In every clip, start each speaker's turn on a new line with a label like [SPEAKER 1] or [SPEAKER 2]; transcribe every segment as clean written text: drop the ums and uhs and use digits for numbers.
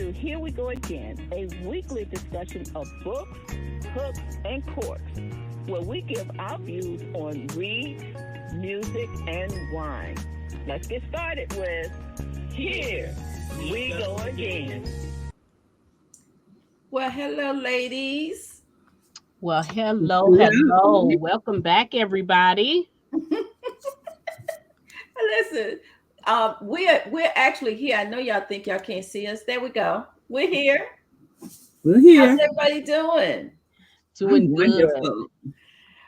[SPEAKER 1] to Here We Go Again, a weekly discussion of books, hooks, and corks, where we give our views on read, music, and wine. Let's get started with Here We Go Again.
[SPEAKER 2] Well, hello, ladies.
[SPEAKER 3] Well, hello. Welcome back, everybody.
[SPEAKER 2] Listen, we're actually here. I know y'all think y'all can't see us. There we go. We're here.
[SPEAKER 4] We're here.
[SPEAKER 2] How's everybody doing?
[SPEAKER 3] Doing good.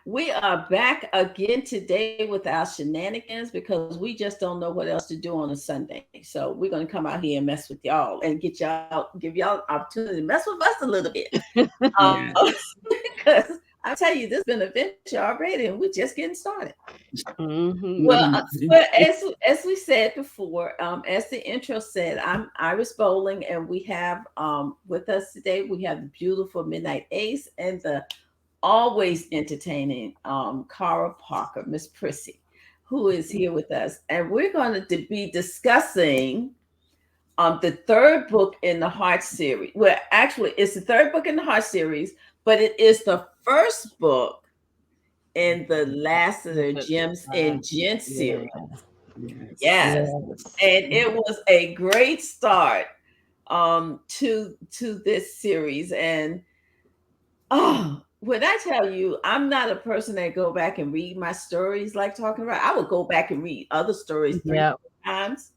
[SPEAKER 2] We are back again today with our shenanigans because we just don't know what else to do on a Sunday. So we're going to come out here and mess with y'all and give y'all an opportunity to mess with us a little bit. Because I tell you, this has been an adventure already, and we're just getting started.
[SPEAKER 3] Mm-hmm.
[SPEAKER 2] Well, as we said before, as the intro said, I'm Iris Bolling, and we have with us today, we have the beautiful Midnight Ace and the always entertaining Cara Parker, MsPrissy, who is here with us. And we're going to be discussing the third book in the Heart series. Well, actually, it's the third book in the Heart series, but it is the first book in the Lasseter Gems Gent series. Yes. And it was a great start to this series. And when I tell you, I'm not a person that go back and read my stories like talking about. I would go back and read other stories 3 times,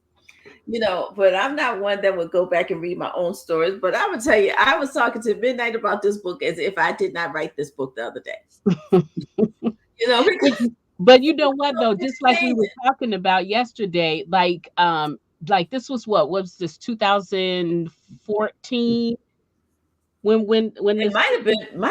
[SPEAKER 2] but I'm not one that would go back and read my own stories. But I would tell you, I was talking to Midnight about this book as if I did not write this book the other day.
[SPEAKER 3] But you know what though, just like we were talking about yesterday, like this was what was this 2014? When
[SPEAKER 2] it might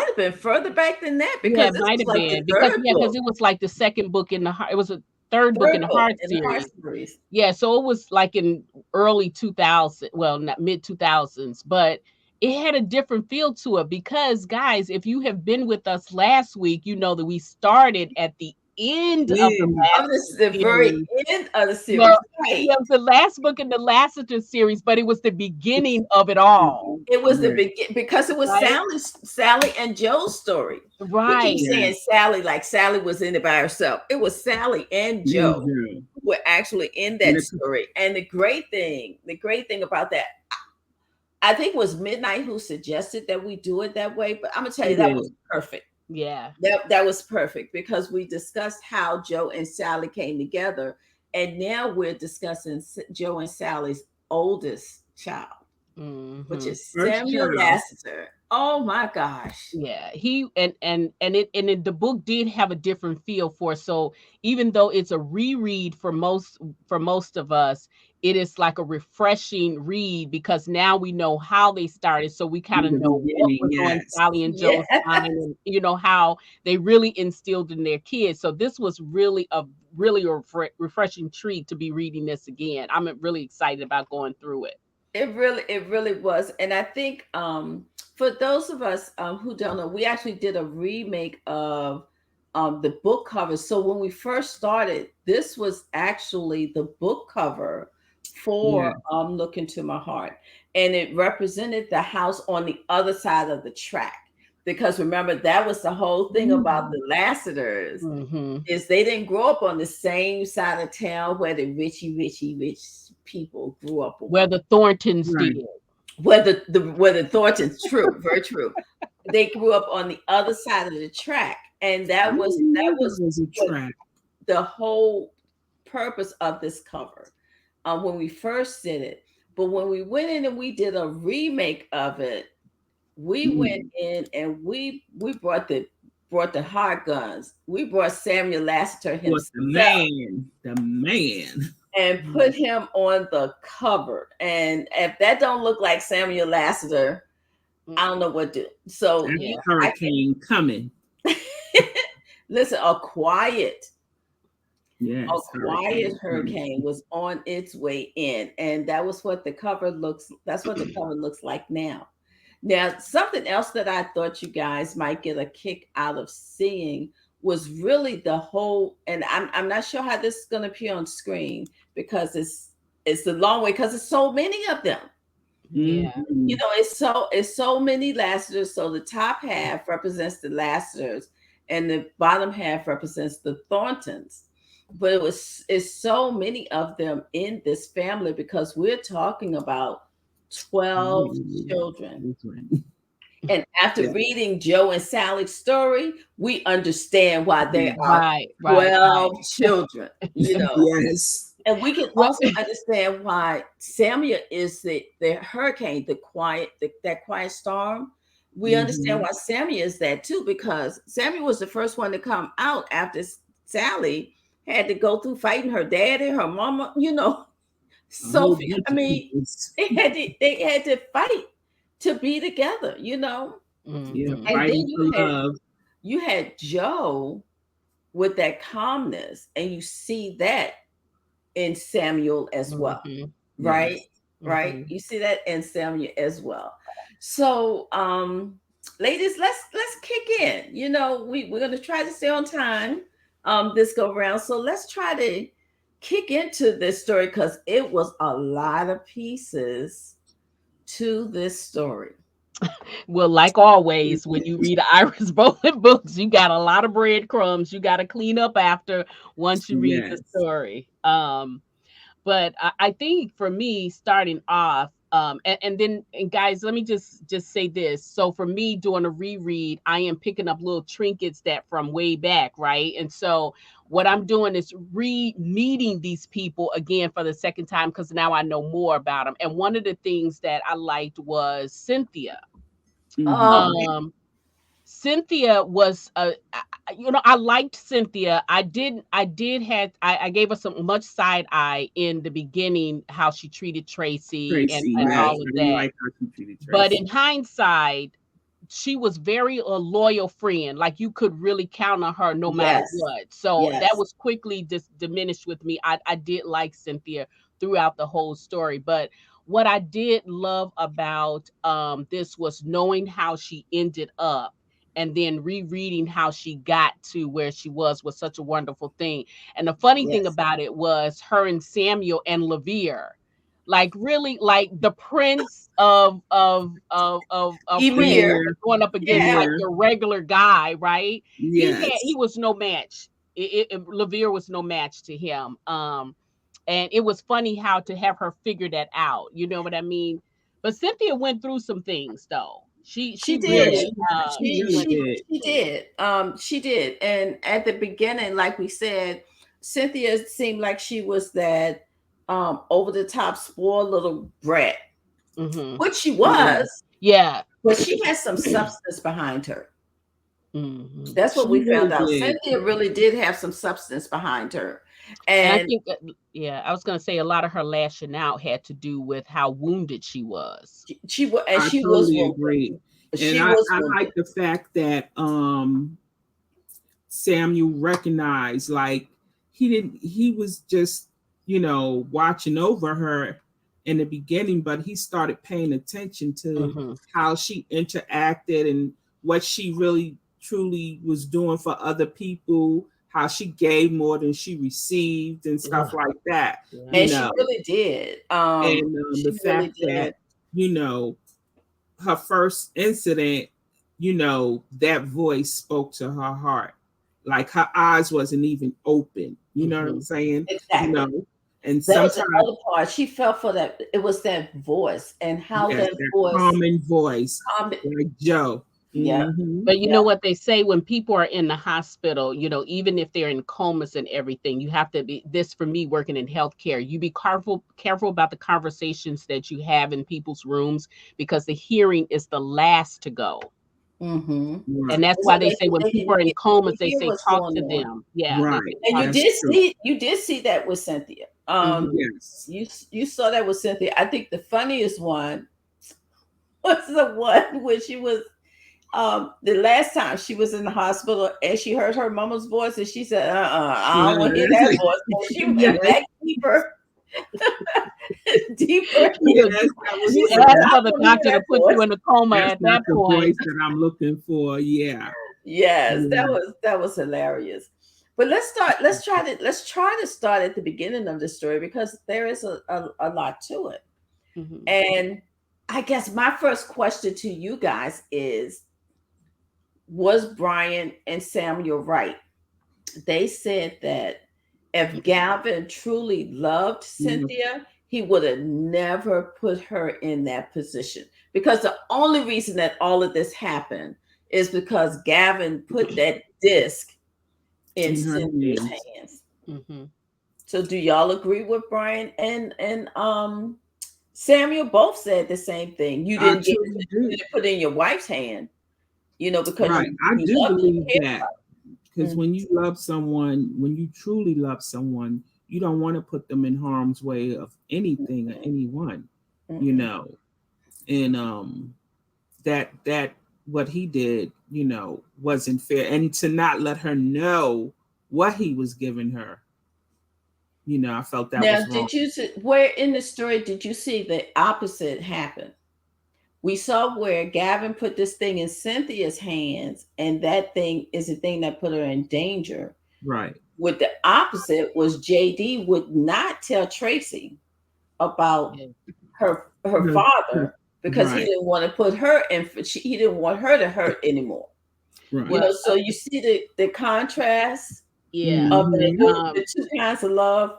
[SPEAKER 2] have been further back than that, because
[SPEAKER 3] it might have been because it was like the second book in the Heart. It was a third book in the Heart series. Yeah, so it was like in early 2000, well, not mid 2000s, but it had a different feel to it because, guys, if you have been with us last week, you know that we started at the end of
[SPEAKER 2] the very end of the series.
[SPEAKER 3] Well, it was the last book in the Lasseter series, but it was the beginning of it all.
[SPEAKER 2] It was the beginning because it was Sally and Joe's story.
[SPEAKER 3] Right.
[SPEAKER 2] We keep saying Sally like Sally was in it by herself. It was Sally and Joe who were actually in that story. And the great thing about that, I think it was Midnight who suggested that we do it that way. But I'm gonna tell you, that was perfect.
[SPEAKER 3] Yeah,
[SPEAKER 2] that was perfect because we discussed how Joe and Sally came together, and now we're discussing Joe and Sally's oldest child, which is Samuel Lasseter. Oh my gosh!
[SPEAKER 3] Yeah, he and the book did have a different feel for us. So even though it's a reread for most of us, it is like a refreshing read because now we know how they started, so we kind of know what was on Sally and Joe's mind, and how they really instilled in their kids. So this was really a refreshing treat to be reading this again. I'm really excited about going through it.
[SPEAKER 2] It really was, and I think for those of us who don't know, we actually did a remake of the book cover. So when we first started, this was actually the book cover for Look Into My Heart, and it represented the house on the other side of the track, because remember, that was the whole thing about the Lasseters is they didn't grow up on the same side of town where the rich people grew up on.
[SPEAKER 3] Where the Thorntons did.
[SPEAKER 2] Where the Thorntons, true, very true. They grew up on the other side of the track, and that was the whole purpose of this cover when we first did it. But when we went in and we did a remake of it, we went in and we brought the hard guns. We brought Samuel Lasseter himself,
[SPEAKER 4] the man.
[SPEAKER 2] And put him on the cover. And if that don't look like Samuel Lasseter, I don't know what to do. So
[SPEAKER 4] hurricane coming.
[SPEAKER 2] Listen, a quiet hurricane was on its way in. And that was what the cover looks like now. Now, something else that I thought you guys might get a kick out of seeing was really the whole, and I'm not sure how this is going to appear on screen because it's a long way because there's so many of them.
[SPEAKER 3] Yeah.
[SPEAKER 2] You know, it's so many Lassiters. So the top half represents the Lassiters, and the bottom half represents the Thorntons. But it's so many of them in this family because we're talking about 12 children. And after reading Joe and Sally's story, we understand why there are 12 children, you know.
[SPEAKER 4] Yes.
[SPEAKER 2] And we can also understand why Samuel is the hurricane, that quiet storm. We understand why Samuel is that too, because Samuel was the first one to come out after Sally had to go through fighting her daddy, her mama, you know. Sophie, I mean, they had to fight to be together, you know.
[SPEAKER 4] Yeah,
[SPEAKER 2] And
[SPEAKER 4] fighting
[SPEAKER 2] then
[SPEAKER 4] for love.
[SPEAKER 2] You had Joe with that calmness, and you see that in Samuel as well. Right?
[SPEAKER 4] Yes.
[SPEAKER 2] Right? You see that in Samuel as well. So ladies, let's kick in. You know, we're gonna try to stay on time this go around. So let's try to kick into this story because it was a lot of pieces to this story.
[SPEAKER 3] Well, like always, when you read Iris Bolling books, you got a lot of breadcrumbs you got to clean up after once you read the story. But I think for me, starting off, and then guys, let me just say this. So for me, doing a reread, I am picking up little trinkets that from way back, right? And so what I'm doing is meeting these people again for the second time because now I know more about them. And one of the things that I liked was Cynthia. Cynthia was I liked Cynthia. I gave her some much side eye in the beginning, how she treated Tracy and all of that.
[SPEAKER 4] Like how she treated Tracy.
[SPEAKER 3] But in hindsight, she was very a loyal friend. Like you could really count on her no matter what. So that was quickly diminished with me. I did like Cynthia throughout the whole story, but what I did love about this was knowing how she ended up and then rereading how she got to where she was such a wonderful thing. And the funny thing about it was her and Samuel and Levere, like really like the prince of
[SPEAKER 2] Emir
[SPEAKER 3] going up against like the regular guy, right?
[SPEAKER 4] Yes.
[SPEAKER 3] He was no match. Levere was no match to him. And it was funny how to have her figure that out. You know what I mean? But Cynthia went through some things though. She did.
[SPEAKER 2] She did. And at the beginning, like we said, Cynthia seemed like she was that over the top spoiled little brat, which she was.
[SPEAKER 3] Yeah.
[SPEAKER 2] But she has some substance behind her. That's what we found out. Cynthia really did have some substance behind her. And
[SPEAKER 3] I think I was going to say a lot of her lashing out had to do with how wounded she was.
[SPEAKER 2] She
[SPEAKER 4] totally agree. And I like the fact that Samuel recognized, like he was just, watching over her in the beginning, but he started paying attention to how she interacted and what she really truly was doing for other people, how she gave more than she received and stuff like that.
[SPEAKER 2] And she really did.
[SPEAKER 4] And the fact that, her first incident, that voice spoke to her heart. Like her eyes wasn't even open. You know what I'm saying?
[SPEAKER 2] Exactly.
[SPEAKER 4] And
[SPEAKER 2] that was another part. She felt for that. It was that voice and how that voice,
[SPEAKER 4] calming voice, like Joe.
[SPEAKER 2] Yeah.
[SPEAKER 3] But you know what they say when people are in the hospital, even if they're in comas and everything, you have to be this for me working in healthcare. You be careful about the conversations that you have in people's rooms because the hearing is the last to go. And that's why they say when people are in comas, they say talk to them. Yeah.
[SPEAKER 4] Right.
[SPEAKER 2] And you did see that with Cynthia.
[SPEAKER 4] Yes.
[SPEAKER 2] You saw that with Cynthia. I think the funniest one was the one when she was the last time she was in the hospital and she heard her mama's voice and she said, I don't want to hear that voice. And she went back deeper. Deeper.
[SPEAKER 3] You asked for the doctor to put you in a coma at that point.
[SPEAKER 4] That I'm looking for. Yeah.
[SPEAKER 2] Yes, that was hilarious. But let's try to start at the beginning of the story because there is a lot to it. And I guess my first question to you guys is, was Brian and Samuel right? They said that if Gavin truly loved Cynthia, he would have never put her in that position. Because the only reason that all of this happened is because Gavin put that disc in Cynthia's hands. Mm-hmm. So do y'all agree with Brian and Samuel? Both said the same thing. You didn't put it in your wife's hand, because
[SPEAKER 4] I do believe that. Because when you love someone, when you truly love someone, you don't want to put them in harm's way of anything or anyone, and that what he did, wasn't fair, and to not let her know what he was giving her, I felt that was wrong.
[SPEAKER 2] Did you see, where in the story did you see the opposite happen? We saw where Gavin put this thing in Cynthia's hands, and that thing is the thing that put her in danger.
[SPEAKER 4] Right.
[SPEAKER 2] With the opposite was JD would not tell Tracy about her father because he didn't want to put her in. He didn't want her to hurt anymore. Right. So you see the contrast.
[SPEAKER 3] Yeah.
[SPEAKER 2] Of the two kinds of love.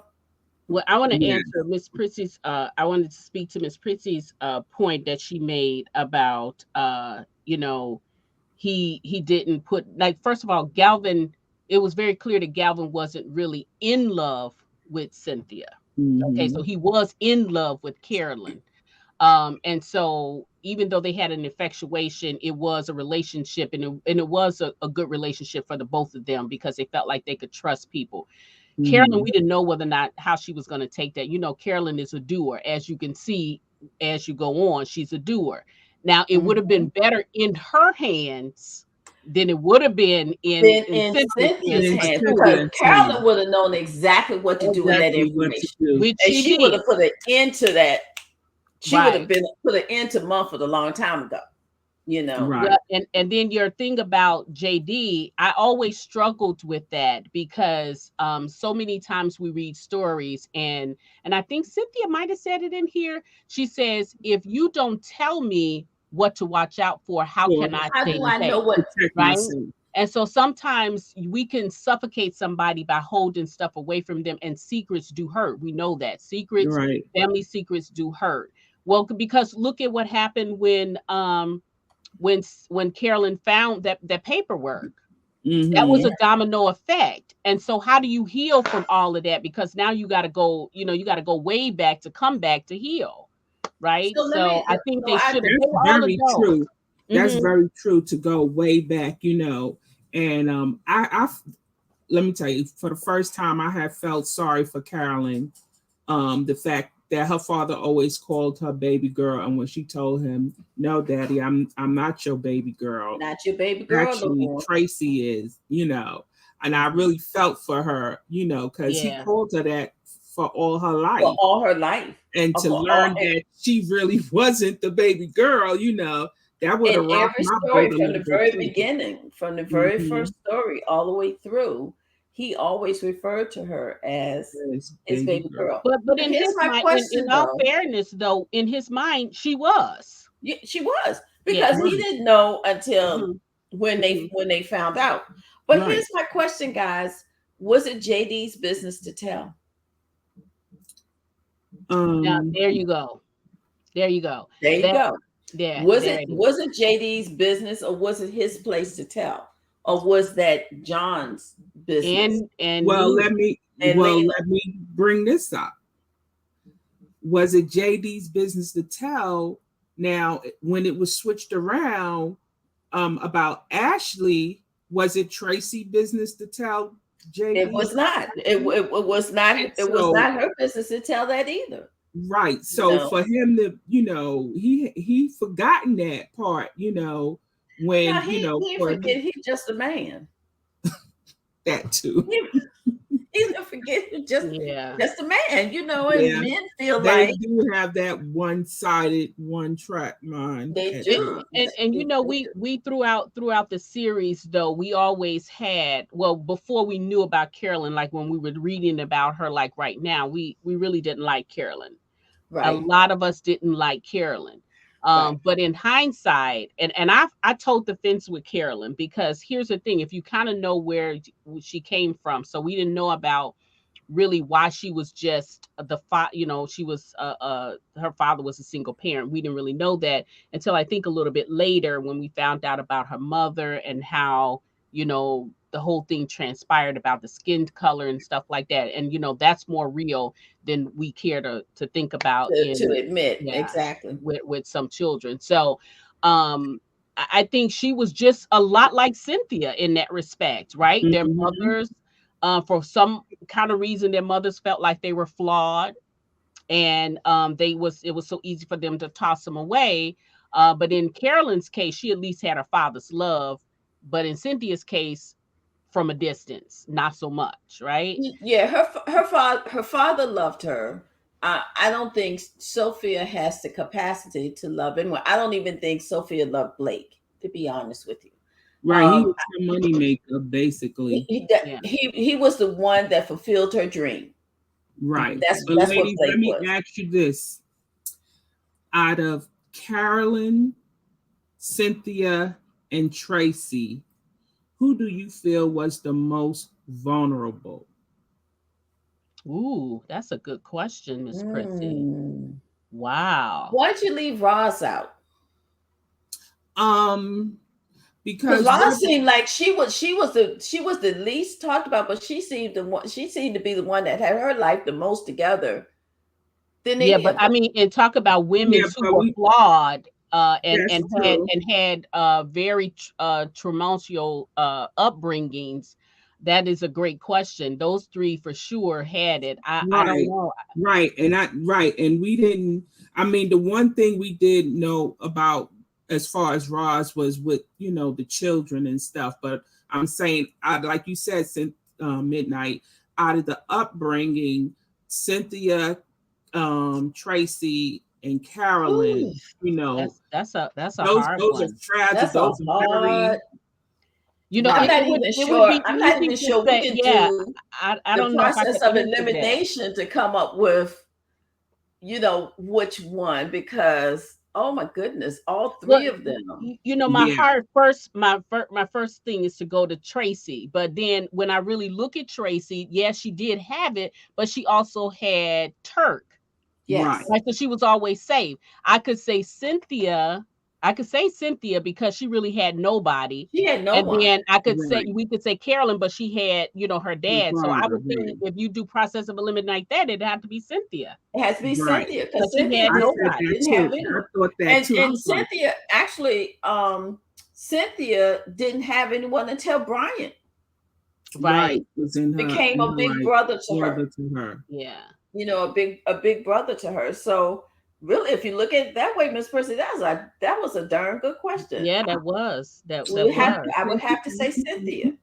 [SPEAKER 3] Well, I want to answer MsPrissy's. I wanted to speak to MsPrissy's point that she made about, he didn't put, like, first of all, Galvin. It was very clear that Galvin wasn't really in love with Cynthia. Mm-hmm. Okay, so he was in love with Carolyn, and so even though they had an infatuation, it was a relationship, and it was a good relationship for the both of them because they felt like they could trust people. Carolyn, we didn't know whether or not how she was going to take that. Carolyn is a doer. As you can see, as you go on, she's a doer. Now, it would have been better in her hands than it would have been in Cynthia's hands.
[SPEAKER 2] Because Carolyn would have known exactly what to do with that information. And she would have put an end to that. She would have put an end to Mumford a long time ago.
[SPEAKER 3] Right. Well, and then your thing about JD, I always struggled with that because so many times we read stories and I think Cynthia might have said it in here. She says, if you don't tell me what to watch out for, how do I know what, right? And so sometimes we can suffocate somebody by holding stuff away from them, and secrets do hurt. We know that secrets, family secrets do hurt. Well, because look at what happened when Carolyn found that paperwork. That was a domino effect. And so how do you heal from all of that? Because now you got to go, you got to go way back to come back to heal. Right. So I think they should have.
[SPEAKER 4] That's very true. That's very true to go way back, and I let me tell you, for the first time I had felt sorry for Carolyn. The fact that her father always called her baby girl, and when she told him, "No, Daddy, I'm not your baby girl.
[SPEAKER 2] Not your baby girl.
[SPEAKER 4] Actually, Tracy is," and I really felt for her, because he called her that for all her life.
[SPEAKER 2] For all her life.
[SPEAKER 4] And to learn that she really wasn't the baby girl, that would have rocked my boat
[SPEAKER 2] from the very beginning, from the very first story all the way through. He always referred to her as his baby girl.
[SPEAKER 3] But in his mind, in all fairness, though, in his mind, she was.
[SPEAKER 2] Yeah, she was. Because he didn't know until when they found out. But here's my question, guys. Was it JD's business to tell?
[SPEAKER 3] Now, there you go.
[SPEAKER 2] There you go. Yeah. Was it JD's business, or was it his place to tell? Or was that John's business?
[SPEAKER 3] And
[SPEAKER 4] let me bring this up. Was it JD's business to tell? Now, when it was switched around about Ashley, was it Tracy's business to tell JD?
[SPEAKER 2] It was not. It was not. It was not her business to tell that either.
[SPEAKER 4] Right. So for him to, he forgotten that part, when
[SPEAKER 2] he's just a man.
[SPEAKER 4] That too.
[SPEAKER 2] He's gonna forget just a man, and men feel
[SPEAKER 4] they
[SPEAKER 2] like
[SPEAKER 4] do have that one-sided, one-track mind.
[SPEAKER 2] They do.
[SPEAKER 3] And we throughout the series, though, we always had, well, before we knew about Carolyn, like when we were reading about her, like right now, we really didn't like Carolyn. Right. A lot of us didn't like Carolyn. But in hindsight, and I told the fence with Carolyn, because here's the thing: if you kind of know where she came from, so we didn't know about really why she was just she was her father was a single parent. We didn't really know that until I think a little bit later, when we found out about her mother and how the whole thing transpired about the skin color and stuff like that. And that's more real than we care to think about
[SPEAKER 2] to admit. Exactly.
[SPEAKER 3] with some children. So I think she was just a lot like Cynthia in that respect, right? Their mothers, for some kind of reason, their mothers felt like they were flawed, and it was so easy for them to toss them away. But in Carolyn's case, she at least had her father's love, but in Cynthia's case, from a distance, not so much, right?
[SPEAKER 2] Yeah, her father loved her. I don't think Sophia has the capacity to love anyone. I don't even think Sophia loved Blake, to be honest with you.
[SPEAKER 4] Right, he was her money maker, basically.
[SPEAKER 2] He was the one that fulfilled her dream.
[SPEAKER 4] Right.
[SPEAKER 2] That's
[SPEAKER 4] ladies,
[SPEAKER 2] what Blake
[SPEAKER 4] let me
[SPEAKER 2] was.
[SPEAKER 4] ask you this: out of Carolyn, Cynthia, and Tracy, who do you feel was the most vulnerable?
[SPEAKER 3] Ooh, that's a good question, MsPrissy. Wow.
[SPEAKER 2] Why'd you leave Roz out?
[SPEAKER 4] Because
[SPEAKER 2] Roz seemed like she was the least talked about, but she seemed to be the one that had her life the most together.
[SPEAKER 3] But I mean, and talk about women who were flawed and had very tumultuous upbringings. That is a great question. Those three for sure had it. I don't know.
[SPEAKER 4] Right. And we didn't, I mean, the one thing we did know about as far as Roz was with, the children and stuff. But I'm saying, like you said, Midnight, out of the upbringing, Cynthia, Tracy, and Carolyn,
[SPEAKER 3] that's a hard one.
[SPEAKER 4] Those are tragic. Those are very.
[SPEAKER 2] I'm not even sure we can do
[SPEAKER 3] I don't know
[SPEAKER 2] process of elimination to come up with, which one, because oh my goodness, all three of them.
[SPEAKER 3] My first thing is to go to Tracy, but then when I really look at Tracy, she did have it, but she also had Turk.
[SPEAKER 2] Yes.
[SPEAKER 3] Right. So she was always safe. I could say Cynthia because she really had nobody.
[SPEAKER 2] She had no one.
[SPEAKER 3] And then we could say Carolyn, but she had, her dad. So I would think if you do process of elimination like that, it'd have to be Cynthia.
[SPEAKER 2] It has to be Cynthia, because
[SPEAKER 3] she had nobody.
[SPEAKER 2] Didn't have anyone. And Cynthia, actually, Cynthia didn't have anyone until Brian.
[SPEAKER 3] Right.
[SPEAKER 2] Became a big brother to her.
[SPEAKER 3] Yeah.
[SPEAKER 2] A big brother to her. So really, if you look at it that way, MsPrissy, that was a darn good question.
[SPEAKER 3] Yeah, that was.
[SPEAKER 2] I would have to say Cynthia.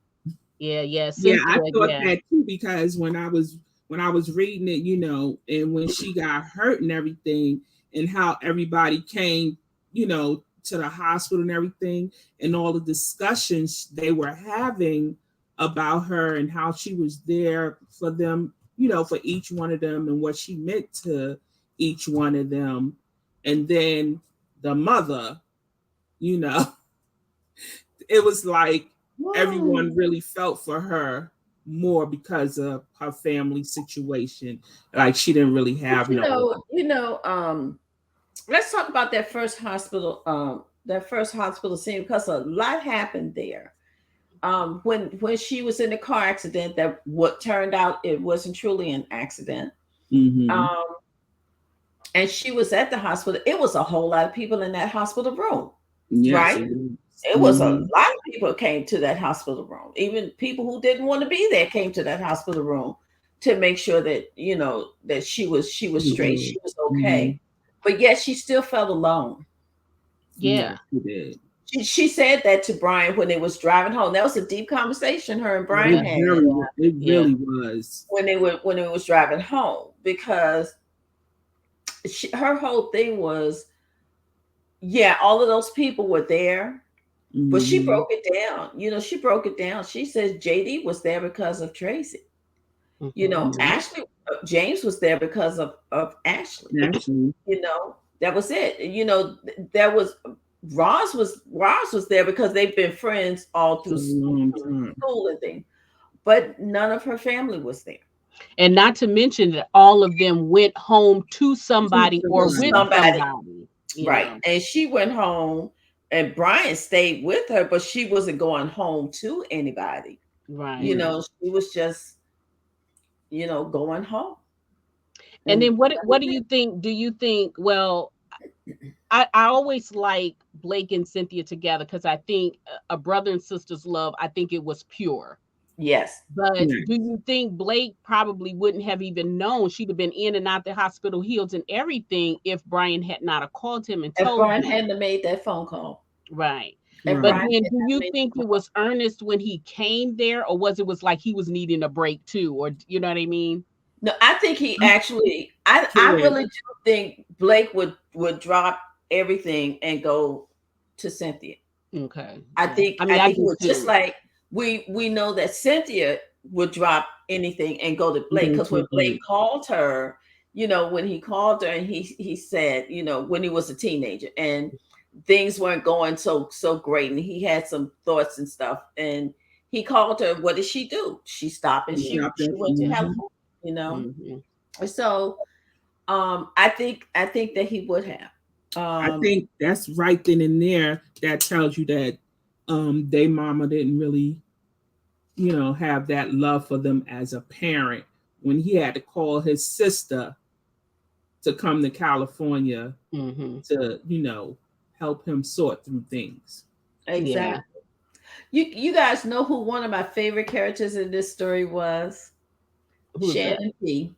[SPEAKER 3] Yeah.
[SPEAKER 4] Cynthia, I thought that too, because when I was reading it, and when she got hurt and everything, and how everybody came, to the hospital and everything, and all the discussions they were having about her and how she was there for them, for each one of them, and what she meant to each one of them. And then the mother, it was like everyone really felt for her more because of her family situation. Like she didn't really have
[SPEAKER 2] let's talk about that first hospital scene, because a lot happened there. When she was in the car accident, that what turned out it wasn't truly an accident. And she was at the hospital. It was a whole lot of people in that hospital room, right? It was a lot of people came to that hospital room. Even people who didn't want to be there came to that hospital room to make sure that that she was straight, she was okay. But yet she still felt alone.
[SPEAKER 3] Yeah,
[SPEAKER 4] she did.
[SPEAKER 2] She said that to Brian when they was driving home. That was a deep conversation her and Brian had.
[SPEAKER 4] It really was.
[SPEAKER 2] When they was driving home, because her whole thing was, all of those people were there, but she broke it down. She broke it down. She says JD was there because of Tracy. Ashley, James was there because of Ashley. that was it. You know, there was Ross was there because they've been friends all through school and things, but none of her family was there.
[SPEAKER 3] And not to mention that all of them went home to somebody or with somebody.
[SPEAKER 2] Right. Know. And she went home and Brian stayed with her, but she wasn't going home to anybody.
[SPEAKER 3] Right.
[SPEAKER 2] You know, she was just, you know, going home.
[SPEAKER 3] And then what do you think? Do you think, well, I always like Blake and Cynthia together because I think a brother and sister's love, I think it was pure.
[SPEAKER 2] Yes.
[SPEAKER 3] But do you think Blake probably wouldn't have even known? She'd have been in and out the hospital, healed and everything if Brian had not have called him and told him.
[SPEAKER 2] If Brian hadn't made that phone call.
[SPEAKER 3] Right. But then do you think it was earnest when he came there, or was like he was needing a break too? Or you know what I mean?
[SPEAKER 2] No, I think he actually, I really do think Blake would drop everything and go to Cynthia.
[SPEAKER 3] Okay.
[SPEAKER 2] I think he would, just like we know that Cynthia would drop anything and go to Blake, because when Blake called her, you know, when he called her and he said, you know, when he was a teenager and things weren't going so great and he had some thoughts and stuff, and he called her, what did she do? She stopped and she went to California, you know. So I think that he would have.
[SPEAKER 4] I think that's right then and there. That tells you that their mama didn't really, you know, have that love for them as a parent when he had to call his sister to come to California to, you know, help him sort through things.
[SPEAKER 2] Exactly. Yeah. You guys know who one of my favorite characters in this story was? Shannon P.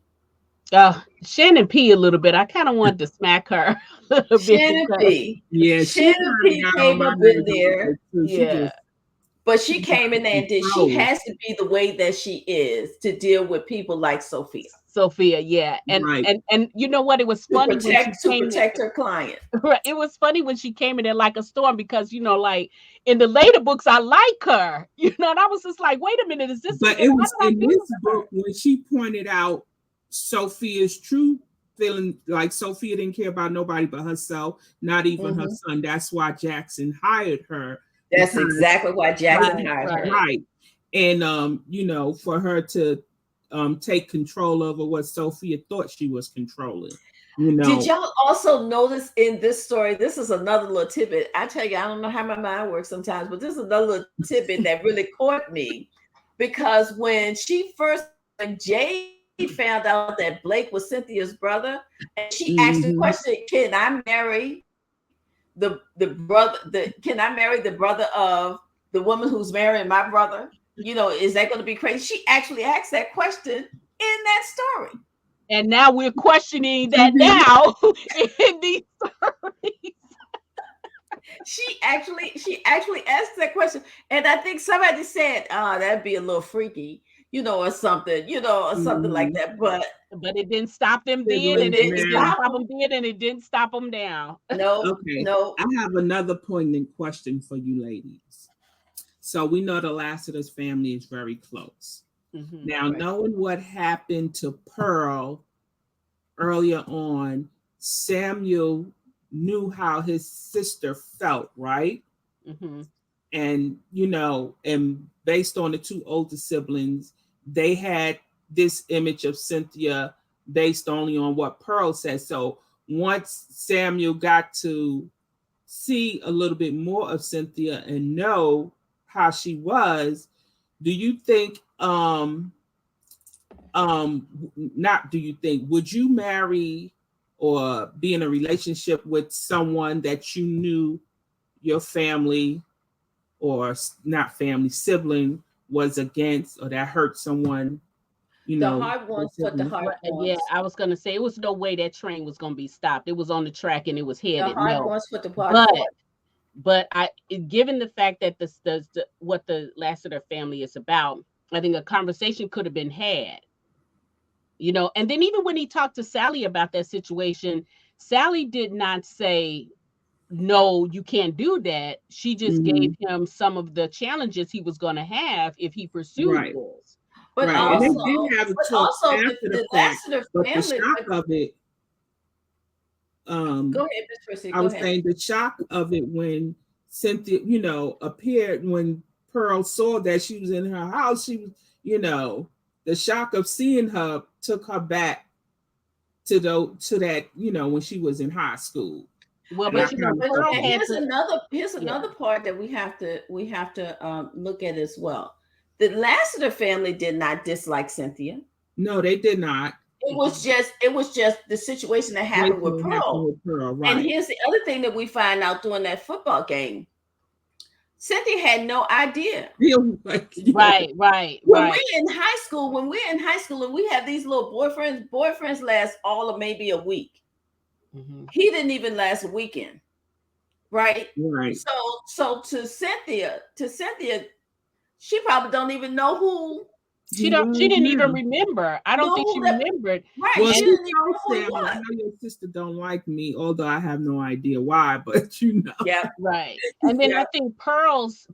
[SPEAKER 3] Shannon P. a little bit. I kind of wanted to smack her a little bit.
[SPEAKER 2] Shannon P.
[SPEAKER 4] Yeah,
[SPEAKER 2] Shannon P. came up in there. Yeah. But she came in there and did. She has to be the way that she is to deal with people like Sophia.
[SPEAKER 3] Yeah. And you know what? It was funny
[SPEAKER 2] to protect her client.
[SPEAKER 3] It was funny when she came in there like a storm, because, you know, like in the later books, I like her, you know, and I was just like, wait a minute, is this?
[SPEAKER 4] But it was in this book when she pointed out Sophia's true feeling, like Sophia didn't care about nobody but herself, not even her son. That's why Jackson hired her.
[SPEAKER 2] That's exactly why Jackson hired her.
[SPEAKER 4] Right. And you know, for her to take control over what Sophia thought she was controlling. You know.
[SPEAKER 2] Did y'all also notice in this story? This is another little tidbit. I tell you, I don't know how my mind works sometimes, but this is another little tidbit that really caught me, because when Jade found out that Blake was Cynthia's brother, and she asked the question, "Can I marry the brother of the woman who's marrying my brother? You know, is that going to be crazy?" She actually asked that question in that story.
[SPEAKER 3] And now we're questioning that now in these stories.
[SPEAKER 2] She actually asked that question. And I think somebody said, that'd be a little freaky, you know, or something, you know, or something like that. But
[SPEAKER 3] it didn't stop them then, and it didn't stop them then, and it didn't stop them down.
[SPEAKER 2] No.
[SPEAKER 4] I have another poignant question for you ladies. So we know the Stylesetters family is very close. Now, knowing what happened to Pearl earlier on, Samuel knew how his sister felt, right? And, you know, and based on the two older siblings, they had this image of Cynthia based only on what Pearl said. So once Samuel got to see a little bit more of Cynthia and know how she was, do you think, would you marry or be in a relationship with someone that you knew your family, or not family, sibling was against, or that hurt someone? You know,
[SPEAKER 2] the hard ones put the hard ones.
[SPEAKER 3] Yeah, I was gonna say it was no way that train was gonna be stopped. It was on the track and it was headed.
[SPEAKER 2] The hard ones put the hard ones.
[SPEAKER 3] But given the fact that what the Stylesetters family is about, I think a conversation could have been had. You know, and then even when he talked to Sally about that situation, Sally did not say, no, you can't do that. She just gave him some of the challenges he was going to have if he pursued this.
[SPEAKER 2] But also, the Stylesetters family,
[SPEAKER 4] the shock of it.
[SPEAKER 2] Go ahead, MsPrissy.
[SPEAKER 4] I was saying the shock of it when Cynthia, appeared when Pearl saw that she was in her house. She was, the shock of seeing her took her back to that, when she was in high school.
[SPEAKER 3] Well, but
[SPEAKER 2] here's another part that we have to look at as well. The Lassiter family did not dislike Cynthia.
[SPEAKER 4] No, they did not.
[SPEAKER 2] It was just the situation that happened with Pearl.
[SPEAKER 4] Right.
[SPEAKER 2] And here's the other thing that we find out during that football game. Cynthia had no idea.
[SPEAKER 3] Right.
[SPEAKER 2] When we're in high school and we have these little boyfriends last all of maybe a week. Mm-hmm. He didn't even last a weekend. Right. So to Cynthia, she probably don't even know who.
[SPEAKER 3] She didn't even remember. I don't think she remembered.
[SPEAKER 2] Right.
[SPEAKER 4] Well, she told Sam, I know your sister don't like me, although I have no idea why, but
[SPEAKER 2] Yeah,
[SPEAKER 3] right. And then I think Pearl's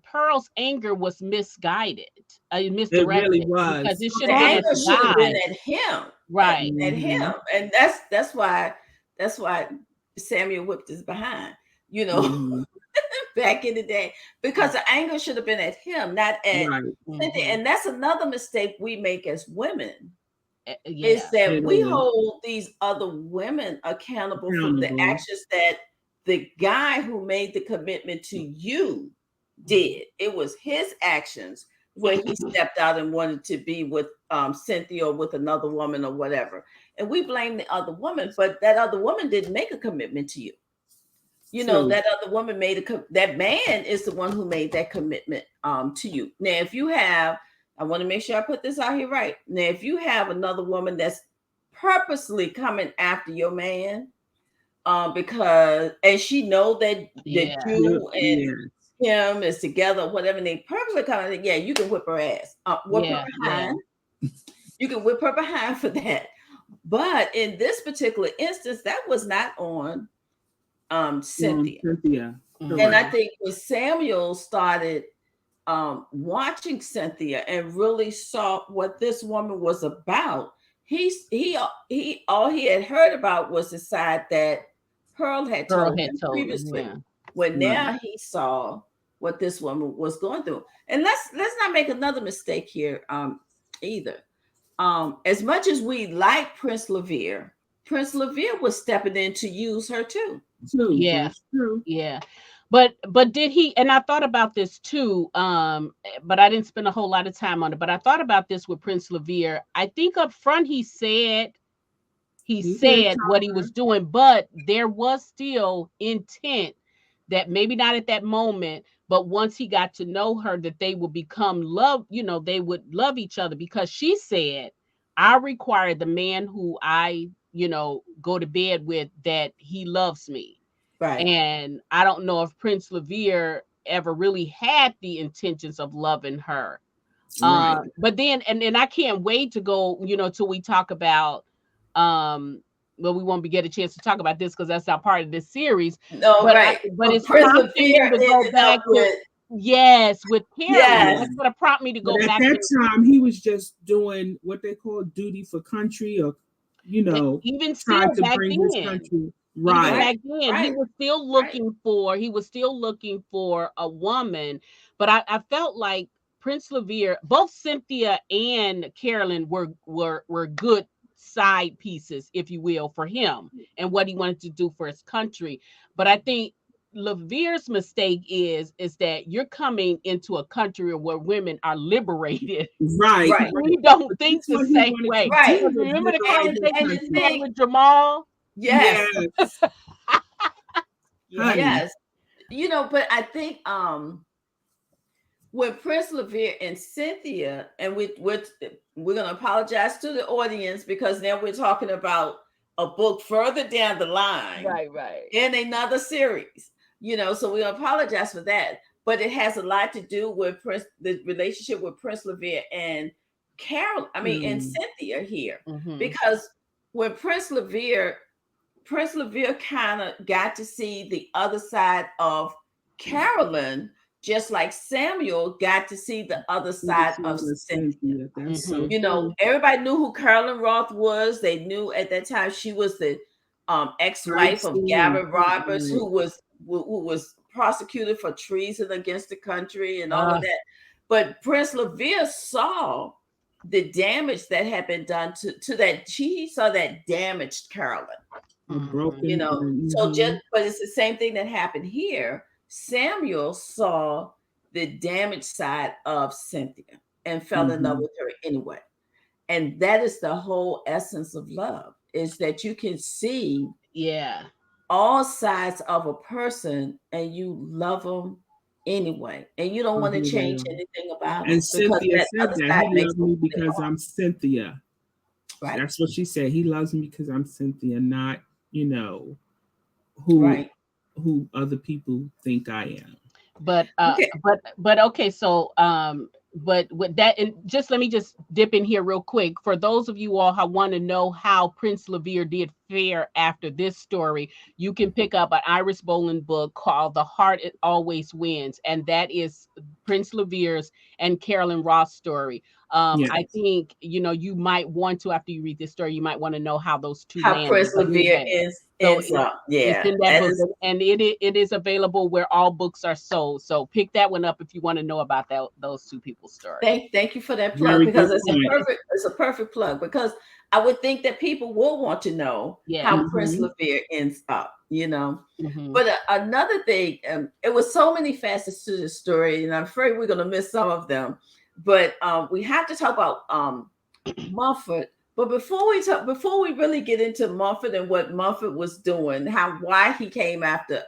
[SPEAKER 3] anger was misguided. Misdirected.
[SPEAKER 4] It really was.
[SPEAKER 3] Because it should
[SPEAKER 2] have been at him.
[SPEAKER 3] Right.
[SPEAKER 2] At him. And that's why Samuel whipped his behind,
[SPEAKER 4] Mm-hmm.
[SPEAKER 2] back in the day, because the anger should have been at him, not at Cynthia. And that's another mistake we make as women, is that we hold these other women accountable for the actions that the guy who made the commitment to you did. It was his actions where he stepped out and wanted to be with Cynthia or with another woman or whatever. And we blame the other woman, but that other woman didn't make a commitment to you. That other woman that man is the one who made that commitment to you. Now, if you have, I want to make sure I put this out here right. Now, if you have another woman that's purposely coming after your man, because and she know that you and him is together, whatever, and they purposely coming, you can whip her ass, whip her behind. You can whip her behind for that. But in this particular instance, that was not on Cynthia. And I think when Samuel started watching Cynthia and really saw what this woman was about, he all he had heard about was the side that Pearl had told him previously. When now he saw what this woman was going through. And let's not make another mistake here either. As much as we like Prince Levere was stepping in to use her too.
[SPEAKER 3] Yeah, true. Yeah. But did he, and I thought about this too, but I didn't spend a whole lot of time on it, but I thought about this with Prince Levere. I think up front he said what he was doing, but there was still intent that maybe not at that moment, but once he got to know her, that they would become love, they would love each other, because she said, I require the man who I go to bed with, that he loves me.
[SPEAKER 2] Right.
[SPEAKER 3] And I don't know if Prince Levere ever really had the intentions of loving her. Right. But then, and I can't wait to go, till we talk about, well, we won't get a chance to talk about this because that's not part of this series.
[SPEAKER 2] No,
[SPEAKER 3] but
[SPEAKER 2] right.
[SPEAKER 3] But it's prompting me to go back with Karen.
[SPEAKER 2] Yes.
[SPEAKER 3] That's going to prompt me to go back.
[SPEAKER 4] At that time, he was just doing what they call duty for country, or
[SPEAKER 3] even still
[SPEAKER 4] trying to
[SPEAKER 3] back
[SPEAKER 4] bring
[SPEAKER 3] then.
[SPEAKER 4] his country right.
[SPEAKER 3] Back then, he was still looking for a woman. But I felt like Prince Levere, both Cynthia and Carolyn were good side pieces, if you will, for him and what he wanted to do for his country. But I think Levere's mistake is that you're coming into a country where women are liberated.
[SPEAKER 4] Right.
[SPEAKER 3] We don't think the same way.
[SPEAKER 2] Right.
[SPEAKER 3] Remember the conversation with Jamal?
[SPEAKER 2] Yes.
[SPEAKER 4] Yes.
[SPEAKER 2] But I think when Prince Levere and Cynthia, and we're going to apologize to the audience because now we're talking about a book further down the line,
[SPEAKER 3] right,
[SPEAKER 2] in another series, so we apologize for that. But it has a lot to do with the relationship with Prince Levere and Carol. And Cynthia here, because when Prince Levere kind of got to see the other side of Carolyn, just like Samuel got to see the other side of Cynthia.
[SPEAKER 4] That's so
[SPEAKER 2] everybody knew who Carolyn Roth was. They knew at that time she was the ex-wife of Gavin Roberts, who was prosecuted for treason against the country and all of that. But Prince Levere saw the damage that had been done to that. He saw that damaged Carolyn.
[SPEAKER 4] Broken,
[SPEAKER 2] so but it's the same thing that happened here. Samuel saw the damaged side of Cynthia and fell in love with her anyway. And that is the whole essence of love, is that you can see all sides of a person and you love them anyway. And you don't want to change anything about them.
[SPEAKER 4] And Cynthia said that he loves me because I'm Cynthia. Right. That's what she said. He loves me because I'm Cynthia, not, who other people think I am.
[SPEAKER 3] But okay, so but with that, and just let me just dip in here real quick for those of you all who want to know how Prince Levere did fare after this story. You can pick up an Iris Bolling book called The Heart It Always Wins, and that is Prince Levere's and Carolyn Ross story. I think you might want to, after you read this story, you might want to know how those two
[SPEAKER 2] Prince Levere is. It's in that
[SPEAKER 3] book, and it is available where all books are sold. So pick that one up if you want to know about those two people's story.
[SPEAKER 2] Thank you for that plug, because it's a perfect plug, because I would think that people will want to know how Prince Levere ends up, But another thing, it was so many facets to the story, and I'm afraid we're going to miss some of them. But we have to talk about Mumford. But before we really get into Mumford and what Mumford was doing, why he came after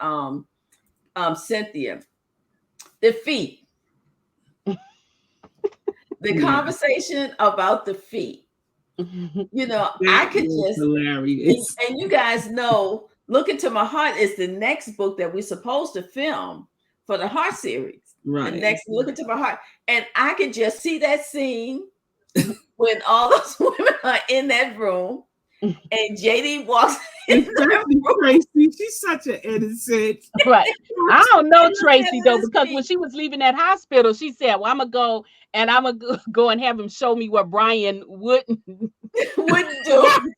[SPEAKER 2] Cynthia, the feet, the conversation about the feet. I could just
[SPEAKER 4] hilarious.
[SPEAKER 2] And you guys know, Look Into My Heart is the next book that we're supposed to film for the Heart series.
[SPEAKER 4] Right.
[SPEAKER 2] The next Look Into My Heart, and I could just see that scene when all those women are in that room and JD walks in that room.
[SPEAKER 4] Tracy, she's such an innocent.
[SPEAKER 3] Right. I don't know Tracy though, because when she was leaving that hospital, she said, well, I'm going to go and I'm going to go and have him show me what Brian wouldn't do.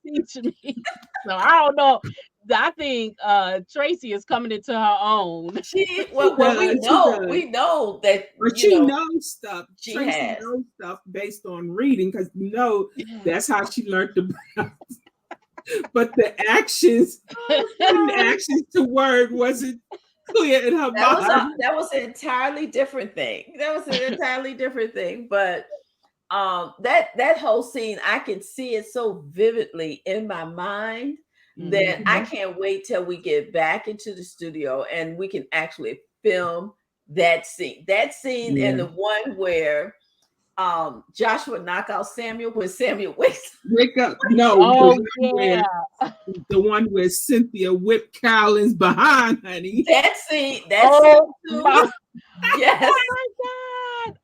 [SPEAKER 3] Teach me. So I don't know. I think Tracy is coming into her own.
[SPEAKER 2] We know that.
[SPEAKER 4] But she knows stuff. Tracy knows stuff based on reading, because that's how she learned the Browns. But the actions to word wasn't clear in her mind.
[SPEAKER 2] That was an entirely different thing. But that whole scene, I can see it so vividly in my mind. That I can't wait till we get back into the studio and we can actually film that scene. And the one where Joshua knock out Samuel when Samuel wake up.
[SPEAKER 4] No, the one where Cynthia whipped Carolyn's behind, honey.
[SPEAKER 2] That scene. Yes.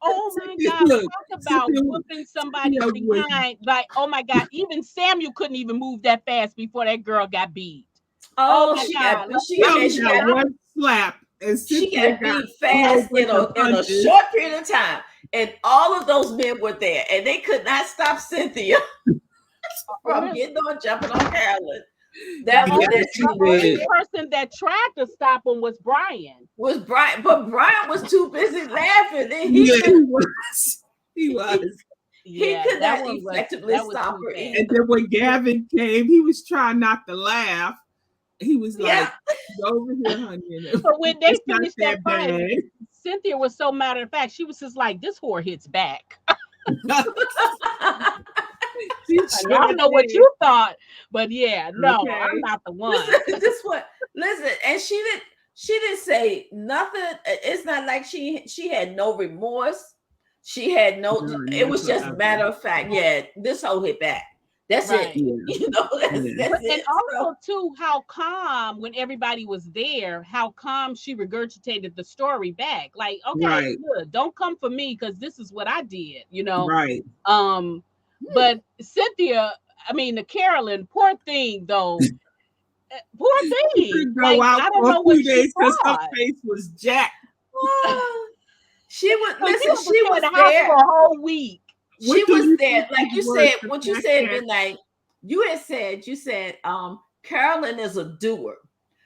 [SPEAKER 3] Oh my God. Look, talk about whooping somebody behind. Like, oh my God. Even Samuel couldn't even move that fast before that girl got beat.
[SPEAKER 2] Oh my God. She got
[SPEAKER 4] one slap. And
[SPEAKER 2] she got beat fast in a short period of time. And all of those men were there. And they could not stop Cynthia from getting on, jumping on Carolyn.
[SPEAKER 3] The only person that tried to stop him was Brian.
[SPEAKER 2] But Brian was too busy laughing. And he was.
[SPEAKER 4] He
[SPEAKER 2] could not effectively stop her.
[SPEAKER 4] And then when Gavin came, he was trying not to laugh. He was like, over here, honey.
[SPEAKER 3] But when they finished that fight, Cynthia was so matter of fact. She was just like, this whore hits back. I don't know what you thought, but I'm not the one.
[SPEAKER 2] Listen, and she didn't say nothing. It's not like she had no remorse. She had it was just matter of fact. Yeah, this whole hit back. That's it. That's it.
[SPEAKER 3] And also too, how calm when everybody was there, how calm she regurgitated the story back. Like, okay, good. Don't come for me because this is what I did,
[SPEAKER 4] Right.
[SPEAKER 3] But Cynthia, the Carolyn, poor thing though. Poor thing.
[SPEAKER 4] Go out I don't know what she because her face was jacked.
[SPEAKER 2] She was. She was there
[SPEAKER 3] for a whole week.
[SPEAKER 2] She was there, like you said. What you said, Midnight. You said, Carolyn is a doer.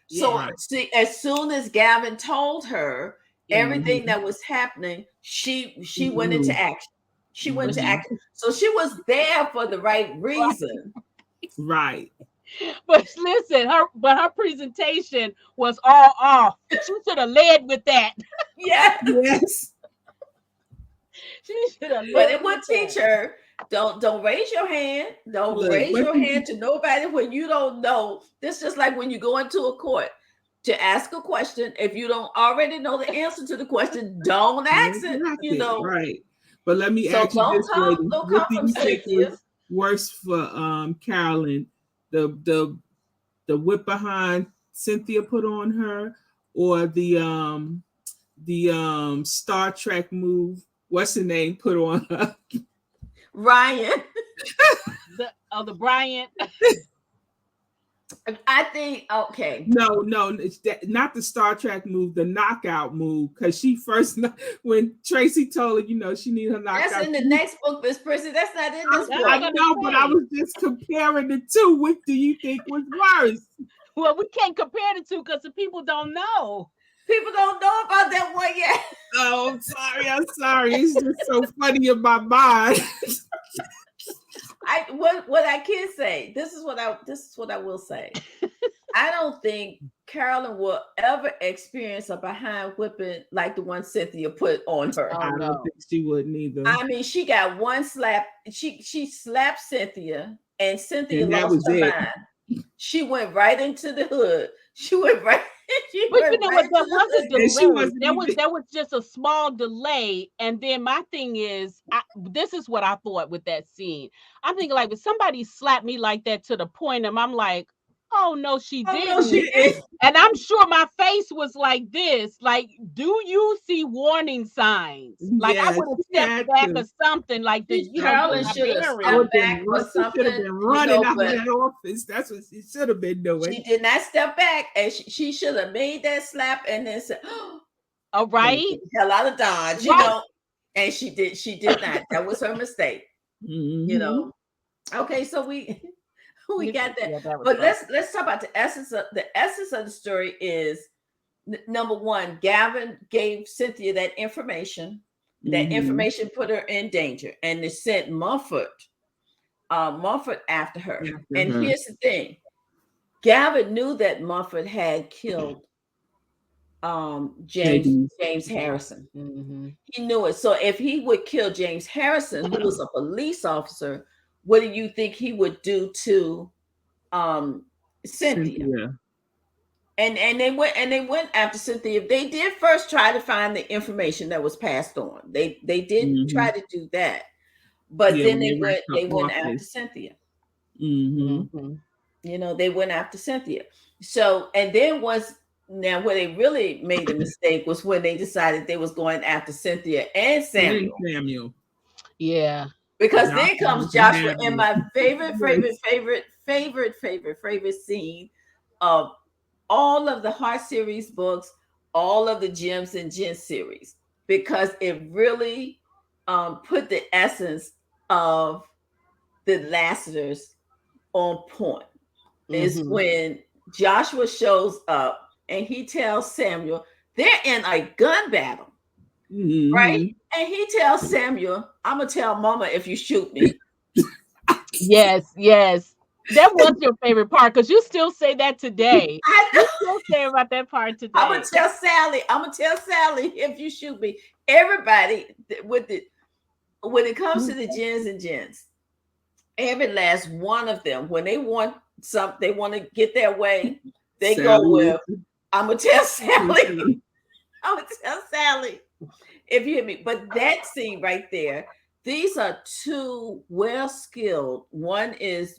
[SPEAKER 2] So see, as soon as Gavin told her everything that was happening, she went into action. She went to action. So she was there for the right reason.
[SPEAKER 4] Right.
[SPEAKER 3] But listen, her presentation was all off. She should have led with that.
[SPEAKER 2] Yes.
[SPEAKER 3] She should have led.
[SPEAKER 2] But it would teach her, don't raise your hand. Don't raise your hand to nobody when you don't know. This is just like when you go into a court to ask a question. If you don't already know the answer to the question, don't ask it. You know,
[SPEAKER 4] right? But let me ask you this, lady: what do you think was worse for Carolyn? The whip behind Cynthia put on her, or the Star Trek move? What's the name put on her?
[SPEAKER 2] Ryan.
[SPEAKER 3] the Bryant.
[SPEAKER 2] I think
[SPEAKER 4] No, it's not the Star Trek move, the knockout move. Because she first, when Tracy told her, she needed her knockout.
[SPEAKER 2] That's in the next book, MsPrissy. That's not in this book.
[SPEAKER 4] I know, but I was just comparing the two. Which do you think was worse?
[SPEAKER 3] Well, we can't compare the two because the people don't know.
[SPEAKER 2] People don't know about that one yet.
[SPEAKER 4] Oh, I'm sorry. It's just so funny in my mind.
[SPEAKER 2] What I can say, this is what I will say. I don't think Carolyn will ever experience a behind whipping like the one Cynthia put on her.
[SPEAKER 4] I don't think she would neither.
[SPEAKER 2] I mean, she got one slap. She slapped Cynthia, and Cynthia lost her mind. She went right into the hood. She went right.
[SPEAKER 3] But you know what? That was a delay. That was just a small delay. And then my thing is, this is what I thought with that scene. I'm thinking like, if somebody slapped me like that to the point, and I'm like, oh no, she didn't.
[SPEAKER 2] No, she didn't.
[SPEAKER 3] And I'm sure my face was like this. Like, do you see warning signs? Like, I would have stepped back or something. Like,
[SPEAKER 2] Carolyn should have stepped back or something.
[SPEAKER 4] Should have been running out of that office. That's what she should have been doing.
[SPEAKER 2] She did not step back, and she should have made that slap and then said,
[SPEAKER 3] "All right,
[SPEAKER 2] hell out of Dodge," you know. And she did not. That was her mistake. You know. Okay, so we got that. Yeah, but let's talk about the essence of the story. Is number one, Gavin gave Cynthia that information. That information put her in danger, and they sent Mumford after her. Here's the thing: Gavin knew that Mumford had killed James Harrison. He knew it. So if he would kill James Harrison, who was a police officer, what do you think he would do to Cynthia? And they went after Cynthia. They did first try to find the information that was passed on. They did try to do that, but then they went after Cynthia. You know, they went after Cynthia. So, and then where they really made a mistake was when they decided they was going after Cynthia and Samuel.
[SPEAKER 3] Yeah.
[SPEAKER 2] Because then comes Joshua, and my favorite scene of all of the Heart series books, all of the Gems and Gent series, because it really put the essence of the Lasseters on point. Is when Joshua shows up and he tells Samuel they're in a gun battle. Right? And he tells Samuel, I'm gonna tell Mama if you shoot me.
[SPEAKER 3] Yes. That was your favorite part, because you still say that today. You still say about that part today.
[SPEAKER 2] I'm gonna tell Sally if you shoot me. Everybody when it comes to the Gens and Gents, every last one of them, when they want something, they want to get their way, they go with, I'm gonna tell Sally. I'm gonna tell Sally. If you hear me, but that scene right there, these are two well-skilled. One is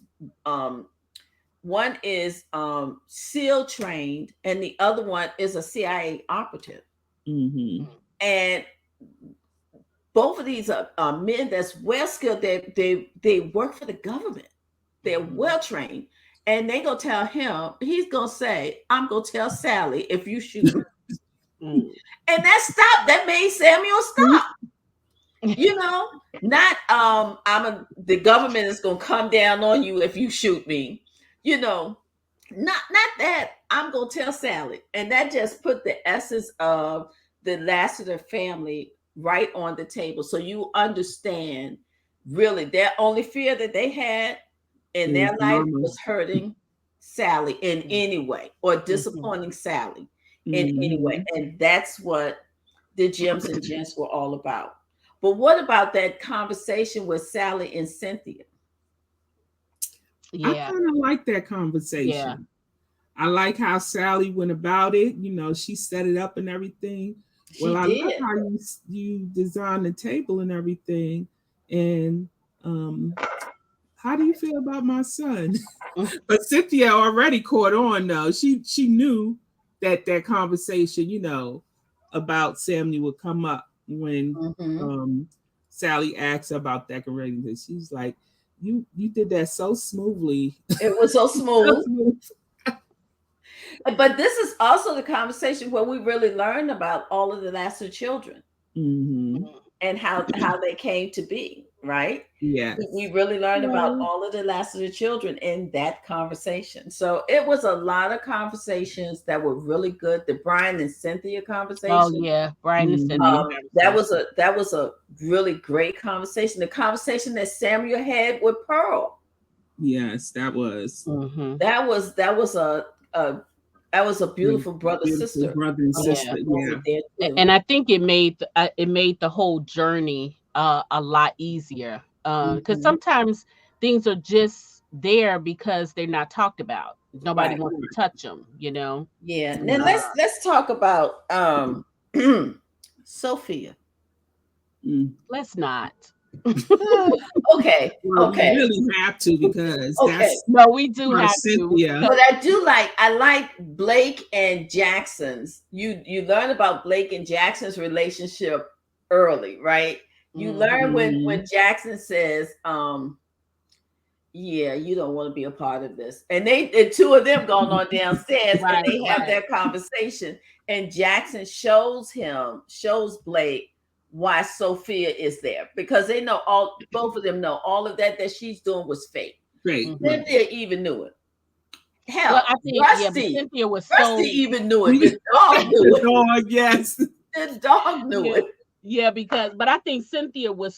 [SPEAKER 2] SEAL trained, and the other one is a CIA operative. And both of these are men that's well-skilled. They work for the government. They're well-trained, and they gonna tell him. He's gonna say, "I'm gonna tell Sally if you shoot her." And that made Samuel stop. You know, not the government is gonna come down on you if you shoot me. You know, Not that I'm gonna tell Sally, and that just put the essence of the Lassiter family right on the table, so you understand really their only fear that they had in their life was hurting Sally in any way or disappointing Sally in any way, and that's what the Gems and Gents were all about. But what about that conversation with Sally and Cynthia?
[SPEAKER 4] Yeah. I kind of like that conversation. Yeah. I like how Sally went about it. You know, she set it up and everything. I love how you designed the table and everything. And how do you feel about my son? But Cynthia already caught on though. She knew that conversation, you know, about Samuel would come up when Sally asked about decorating this. She's like, you did that so smoothly.
[SPEAKER 2] It was so smooth. But this is also the conversation where we really learned about all of the Lassiter children and how they came to be, right?
[SPEAKER 4] Yeah.
[SPEAKER 2] We really learned about all of the Lassiter children in that conversation. So it was a lot of conversations that were really good. The Brian and Cynthia conversation.
[SPEAKER 3] Oh yeah, Brian and Cynthia.
[SPEAKER 2] That was a really great conversation. The conversation that Samuel had with Pearl.
[SPEAKER 4] Yes, that was.
[SPEAKER 2] That was a beautiful brother and sister.
[SPEAKER 4] Yeah.
[SPEAKER 3] And I think it made the whole journey a lot easier because sometimes things are just there because they're not talked about. Nobody wants to touch them, you know.
[SPEAKER 2] Yeah. Now let's talk about Sophia.
[SPEAKER 3] Let's not.
[SPEAKER 2] Okay.
[SPEAKER 4] Well, we really have to because
[SPEAKER 3] we do have
[SPEAKER 4] Cynthia.
[SPEAKER 2] to. But I like Blake and Jackson's. You learn about Blake and Jackson's relationship early, right? You learn when Jackson says, yeah, you don't want to be a part of this. And two of them going on downstairs and they have their conversation. And Jackson shows Blake why Sophia is there because they know both of them know all of that she's doing was fake.
[SPEAKER 4] Right.
[SPEAKER 2] Cynthia even knew it. Hell,
[SPEAKER 3] I think Cynthia was
[SPEAKER 2] Rusty even knew it. The dog knew it.
[SPEAKER 4] Dog, yes.
[SPEAKER 2] The dog knew it.
[SPEAKER 3] Yeah, but I think Cynthia was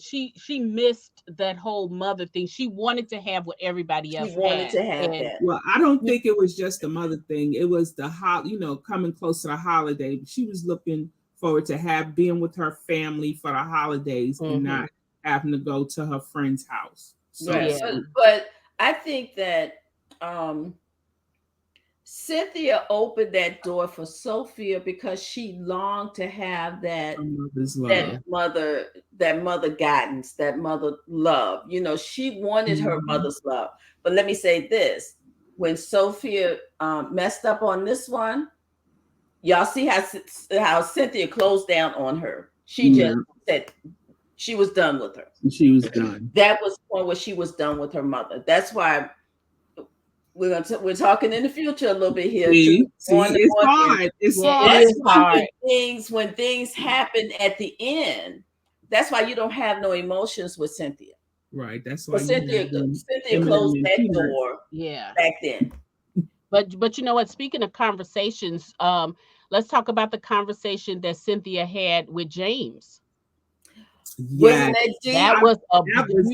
[SPEAKER 3] she missed that whole mother thing. She wanted to have what everybody else
[SPEAKER 2] wanted to have that.
[SPEAKER 4] Well, I don't think it was just the mother thing. It was the coming close to the holiday. She was looking forward to being with her family for the holidays and not having to go to her friend's house. So,
[SPEAKER 2] but I think that Cynthia opened that door for Sophia because she longed to have that mother guidance, that mother love. You know, she wanted her mother's love. But let me say this: when Sophia messed up on this one, y'all see how Cynthia closed down on her. She just said she was done with her.
[SPEAKER 4] She was done.
[SPEAKER 2] That was the point where she was done with her mother. That's why we're talking in the future a little bit here.
[SPEAKER 4] It's hard. It's hard.
[SPEAKER 2] When things happen at the end, that's why you don't have no emotions with Cynthia.
[SPEAKER 4] Right. That's why
[SPEAKER 2] Cynthia closed that door.
[SPEAKER 3] Yeah.
[SPEAKER 2] Back then.
[SPEAKER 3] But you know what? Speaking of conversations, let's talk about the conversation that Cynthia had with James.
[SPEAKER 4] Yeah,
[SPEAKER 3] that was a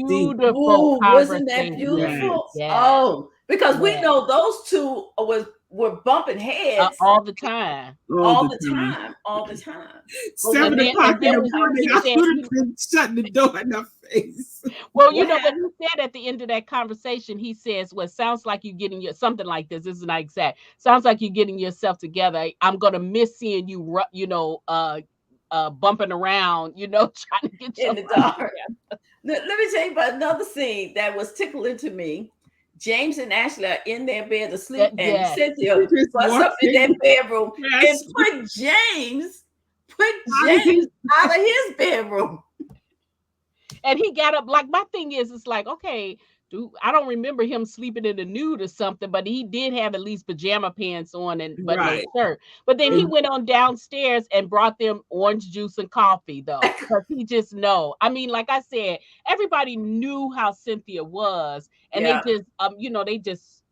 [SPEAKER 3] beautiful conversation.
[SPEAKER 2] Wasn't that beautiful? Yes. Oh, because we know those two were bumping heads
[SPEAKER 3] all the time.
[SPEAKER 2] All the time.
[SPEAKER 4] 7 o'clock in the morning, I would have been shutting the door in her face.
[SPEAKER 3] Well, you know what he said at the end of that conversation? He says, well, it sounds like you're getting something like this. This is not exact. Sounds like you're getting yourself together. I'm going to miss seeing you, bumping around, trying to get
[SPEAKER 2] in the dark. Let me tell you about another scene that was tickling to me. James and Ashley are in their bed asleep, and Cynthia was up in that bedroom and put James out of his bedroom.
[SPEAKER 3] And he got up. Like, my thing is, it's like, okay, dude, I don't remember him sleeping in the nude or something, but he did have at least pajama pants on but no shirt. But then he went on downstairs and brought them orange juice and coffee, though, because he just know. I mean, like I said, everybody knew how Cynthia was, and they just,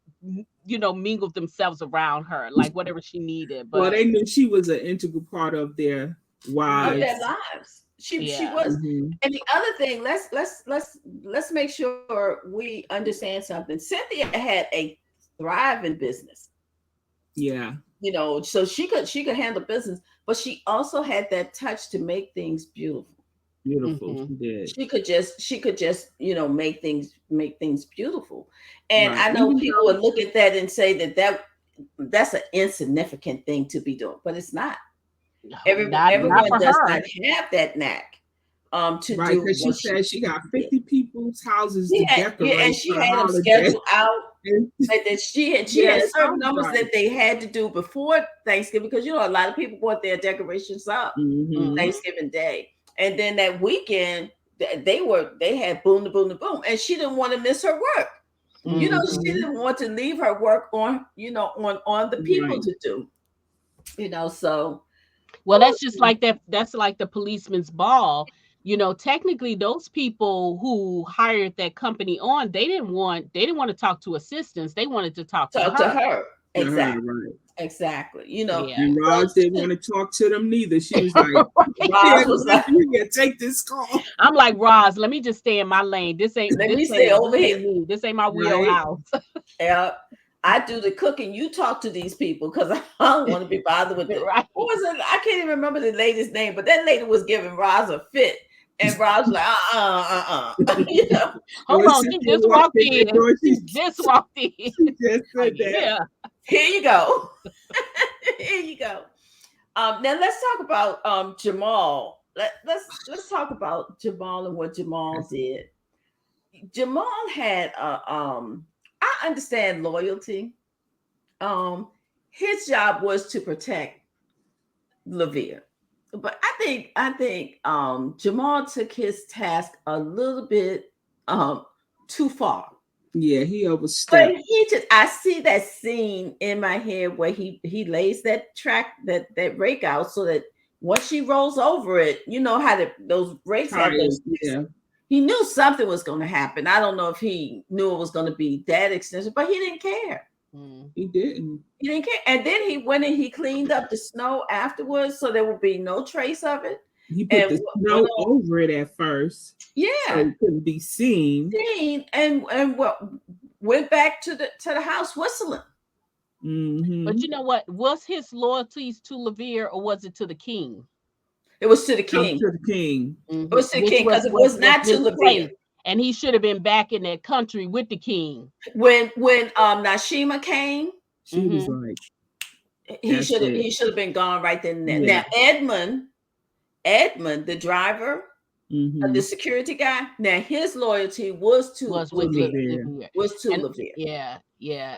[SPEAKER 3] mingled themselves around her, like whatever she needed. But
[SPEAKER 4] well, they knew she was an integral part of their
[SPEAKER 2] Of their
[SPEAKER 4] lives.
[SPEAKER 2] lives. She
[SPEAKER 3] Yeah.
[SPEAKER 2] was. And the other thing, let's make sure we understand something. Cynthia had a thriving business.
[SPEAKER 4] Yeah.
[SPEAKER 2] So she could handle business, but she also had that touch to make things beautiful.
[SPEAKER 4] Beautiful. She did.
[SPEAKER 2] She could just make things beautiful. And
[SPEAKER 4] Right.
[SPEAKER 2] I know people would look at that and say that's an insignificant thing to be doing, but it's not. Everyone does not have that knack to
[SPEAKER 4] right,
[SPEAKER 2] do.
[SPEAKER 4] Because she said she got 50 people's houses to decorate.
[SPEAKER 2] Yeah, and she had them scheduled out. That she had certain numbers that they had to do before Thanksgiving, because a lot of people bought their decorations up Thanksgiving Day, and then that weekend they had boom to boom to boom, and she didn't want to miss her work. She didn't want to leave her work on on the people to do. So.
[SPEAKER 3] Well, that's just like that. That's like the policeman's ball. Technically, those people who hired that company on, they didn't want to talk to assistants. They wanted to talk to her.
[SPEAKER 2] Exactly.
[SPEAKER 4] Right.
[SPEAKER 2] Exactly.
[SPEAKER 4] And Roz didn't want to talk to them neither. She was like, Roz was like, "You take this call."
[SPEAKER 3] I'm like, Roz, let me just stay in my lane. This ain't over here. This ain't my wheelhouse.
[SPEAKER 2] Yeah. I do the cooking. You talk to these people because I don't want to be bothered with it. Right. What was it? I can't even remember the lady's name, but that lady was giving Roz a fit. And Roz was like,
[SPEAKER 3] Hold on, she just walked in. She just walked in.
[SPEAKER 2] Yeah. Here you go. Here you go. Now let's talk about Jamal. Let's talk about Jamal and what Jamal did. Jamal had I understand loyalty. His job was to protect LaVere, but I think Jamal took his task a little bit too far.
[SPEAKER 4] Yeah, he overstepped.
[SPEAKER 2] But I see that scene in my head where he lays that rake out so that once she rolls over it, how those rakes have those. Yeah. He knew something was going to happen. I don't know if he knew it was going to be that extensive, but he didn't care.
[SPEAKER 4] He didn't.
[SPEAKER 2] He didn't care. And then he went and he cleaned up the snow afterwards, so there would be no trace of it.
[SPEAKER 4] He put the snow over it at first.
[SPEAKER 2] Yeah.
[SPEAKER 4] So it couldn't be seen.
[SPEAKER 2] And went back to the house whistling.
[SPEAKER 3] But you know what? Was his loyalties to LaVere or was it to the king?
[SPEAKER 2] It was to the king.
[SPEAKER 4] To the king.
[SPEAKER 2] It was to the king because it was not to LaVere.
[SPEAKER 3] And he should have been back in that country with the king.
[SPEAKER 2] When Nashima came,
[SPEAKER 4] she was like,
[SPEAKER 2] he should have been gone right then and there. Yeah. Now Edmund, the driver, the security guy. Now his loyalty was to LaVere. Yeah.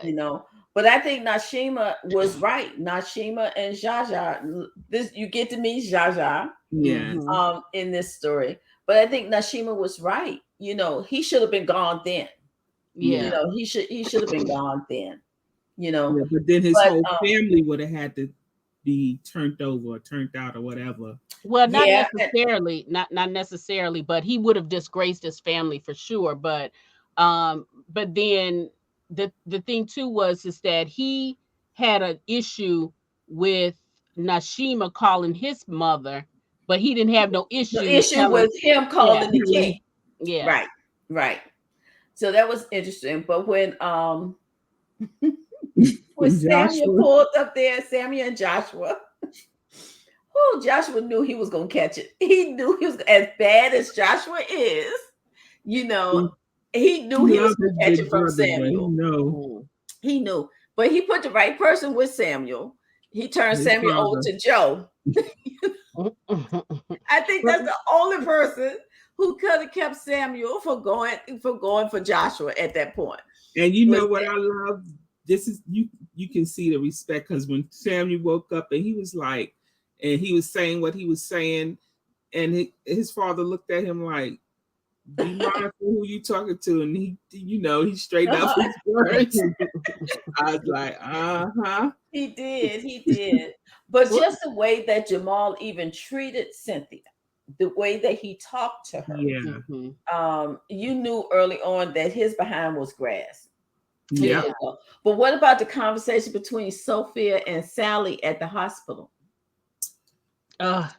[SPEAKER 2] But I think Nashima was right. Nashima and Jaja. You get to meet Jaja.
[SPEAKER 4] Yeah.
[SPEAKER 2] In this story, but I think Nashima was right. He should have been gone then.
[SPEAKER 3] Yeah.
[SPEAKER 2] He should have been gone then.
[SPEAKER 4] Yeah, but then his whole family would have had to be turned over or turned out or whatever.
[SPEAKER 3] Well, not necessarily, not necessarily, but he would have disgraced his family for sure. But then the thing too is that he had an issue with Nashima calling his mother, but he didn't have no issue.
[SPEAKER 2] The issue with him calling the king.
[SPEAKER 3] Yeah.
[SPEAKER 2] Right. So that was interesting. But when Samuel pulled up there, Samuel and Joshua, Joshua knew he was going to catch it. He knew he was, as bad as Joshua is, he knew he was going to catch it from Samuel. He knew. But he put the right person with Samuel. He turned Samuel over to Joe. I think that's the only person who could have kept Samuel from going for Joshua at that point.
[SPEAKER 4] And you know what I love? This is you can see the respect, because when Samuel woke up and he was like, and he was saying what he was saying, and his father looked at him like, "Be mindful who you talking to," and he straightened up his words. I was like,
[SPEAKER 2] He did. But just the way that Jamal even treated Cynthia, the way that he talked to her, you knew early on that his behind was grass.
[SPEAKER 4] Yeah.
[SPEAKER 2] But what about the conversation between Sophia and Sally at the hospital?
[SPEAKER 3] I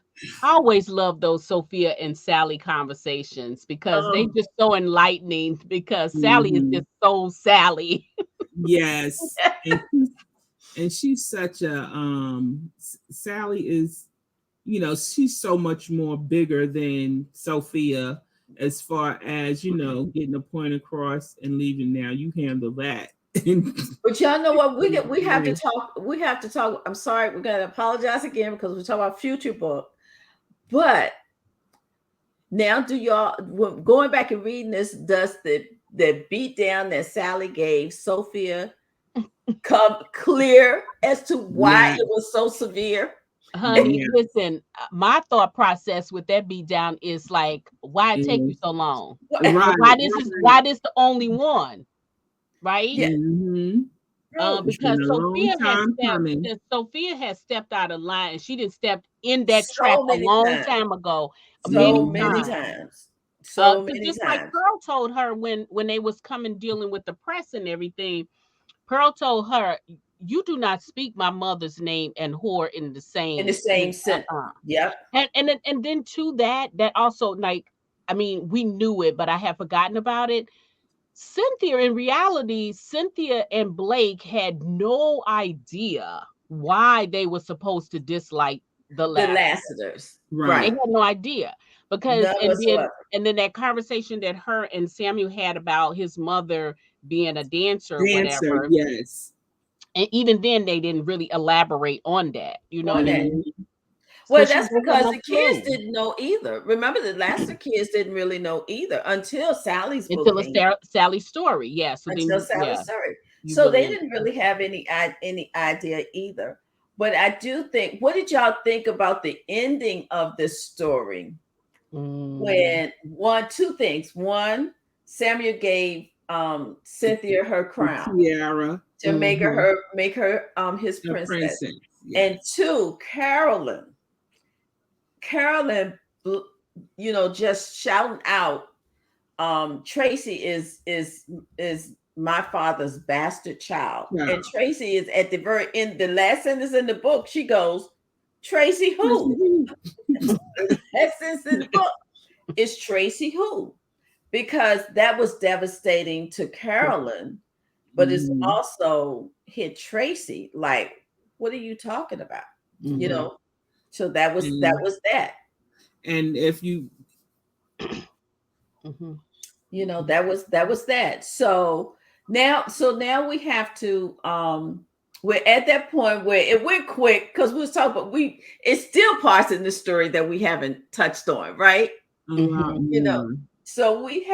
[SPEAKER 3] always love those Sophia and Sally conversations because they just so enlightening because Sally is just so Sally.
[SPEAKER 4] Yes. And she's such a Sally is, you know, she's so much more bigger than Sophia as far as, you know, getting a point across and leaving. Now you handle that.
[SPEAKER 2] But y'all know what, we have to talk. I'm sorry, we're gonna apologize again because we're talking about future book. But now, do y'all, going back and reading this, does the beat down that Sally gave Sophia come clear as to why it was so severe?
[SPEAKER 3] Honey, listen, my thought process with that beat down is like, why it take you so long? Why this the only one? Right?
[SPEAKER 2] Yeah.
[SPEAKER 3] Because Sophia has stepped out of line and she didn't step in that trap a long time ago.
[SPEAKER 2] So many times.
[SPEAKER 3] Like Pearl told her when they was coming dealing with the press and everything, Pearl told her, you do not speak my mother's name and whore in the same
[SPEAKER 2] sentence. Yeah.
[SPEAKER 3] And then to that also, like, I mean, we knew it, but I have forgotten about it. Cynthia and Blake had no idea why they were supposed to dislike the Lassiters.
[SPEAKER 4] Right.
[SPEAKER 3] They had no idea because and then that conversation that her and Samuel had about his mother being a dancer or whatever.
[SPEAKER 4] Yes.
[SPEAKER 3] And even then they didn't really elaborate on that. You know what I mean?
[SPEAKER 2] Well, that's because the kids didn't know either. Remember, the Lassiter kids didn't really know either until Sally's book.
[SPEAKER 3] Until Sally's story, Sally's
[SPEAKER 2] story. So they didn't really have any idea either. But I do think, what did y'all think about the ending of this story? When two things. One, Samuel gave Cynthia her crown,
[SPEAKER 4] tiara,
[SPEAKER 2] to make her his princess. Yes. And two, Carolyn, you know, just shouting out, Tracy is my father's bastard child. Yeah. And Tracy is at the very end, the last sentence in the book, she goes, Tracy who? Last sentence in the book is Tracy who? Because that was devastating to Carolyn, but it's also hit Tracy. Like, what are you talking about? You know? So that was that.
[SPEAKER 4] And if you
[SPEAKER 2] you know, that was that. So now we have to we're at that point where it went quick because we was talking about it's still parts in the story that we haven't touched on, right? You know, so we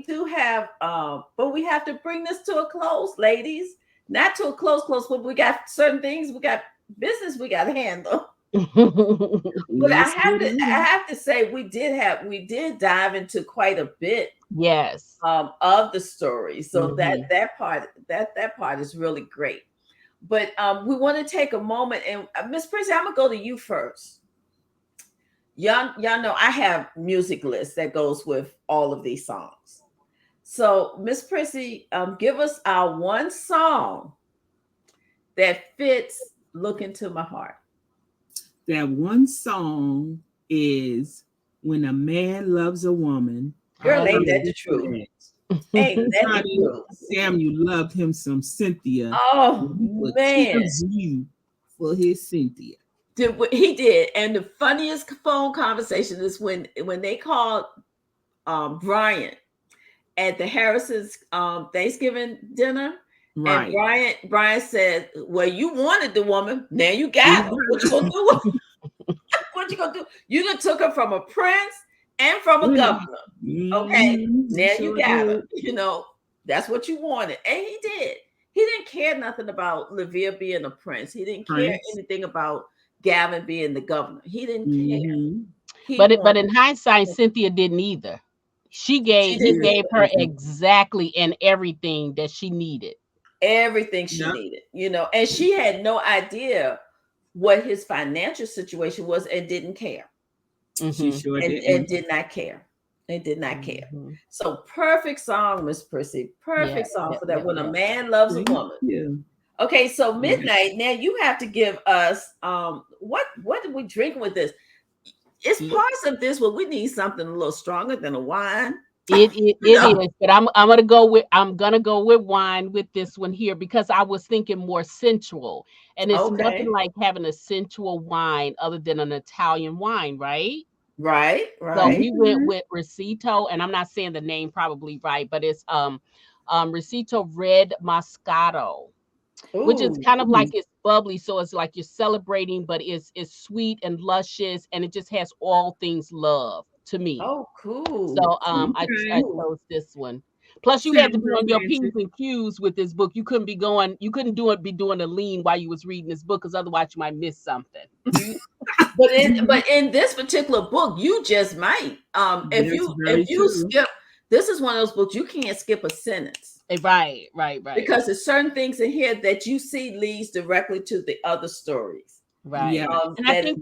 [SPEAKER 2] do have but we have to bring this to a close, ladies. Not to a close, but we got certain things, we got business we got to handle. But I have to say we did dive into quite a bit of the story. So that part is really great. But we want to take a moment and MsPrissy, I'm gonna go to you first. Y'all know I have music lists that goes with all of these songs. So MsPrissy, give us our one song that fits Look Into My Heart.
[SPEAKER 4] That one song is When a Man Loves a Woman.
[SPEAKER 2] Girl, ain't that the truth? Ain't that the truth?
[SPEAKER 4] Samuel loved him some Cynthia.
[SPEAKER 2] Oh, man.
[SPEAKER 4] You for his Cynthia.
[SPEAKER 2] He did. And the funniest phone conversation is when they called Brian at the Harrison's Thanksgiving dinner. Right. And Brian said, well, you wanted the woman. Now you got her. What you gonna do? What you gonna do? You done took her from a prince and from a governor. Okay. Now you got her. You know, that's what you wanted. And he did. He didn't care nothing about Levere being a prince. He didn't care anything about Gavin being the governor. He didn't care.
[SPEAKER 3] But in hindsight, Cynthia didn't either. He gave her exactly and everything that she needed.
[SPEAKER 2] Everything she needed, you know, and she had no idea what his financial situation was and didn't care.
[SPEAKER 4] She sure did.
[SPEAKER 2] And did not care. They did not care. So perfect song, MsPrissy. Perfect song for that. When a man loves a woman.
[SPEAKER 4] Yeah.
[SPEAKER 2] Okay, so Midnight. Now you have to give us what did we drink with this? It's parts of this where we need something a little stronger than a wine.
[SPEAKER 3] It is, but I'm gonna go with wine with this one here because I was thinking more sensual, and it's nothing like having a sensual wine other than an Italian wine, right?
[SPEAKER 2] Right.
[SPEAKER 3] So we went with Recito, and I'm not saying the name probably right, but it's Recito Red Moscato, which is kind of like it's bubbly, so it's like you're celebrating, but it's sweet and luscious, and it just has all things love to me.
[SPEAKER 2] Oh, cool.
[SPEAKER 3] So I chose this one. Plus, you had to be on your P's and Q's with this book. You couldn't be doing a lean while you was reading this book, because otherwise you might miss something.
[SPEAKER 2] But in this particular book, you just might. If you skip, this is one of those books you can't skip a sentence.
[SPEAKER 3] Right.
[SPEAKER 2] Because there's certain things in here that you see leads directly to the other stories.
[SPEAKER 3] Right. Yeah. And I think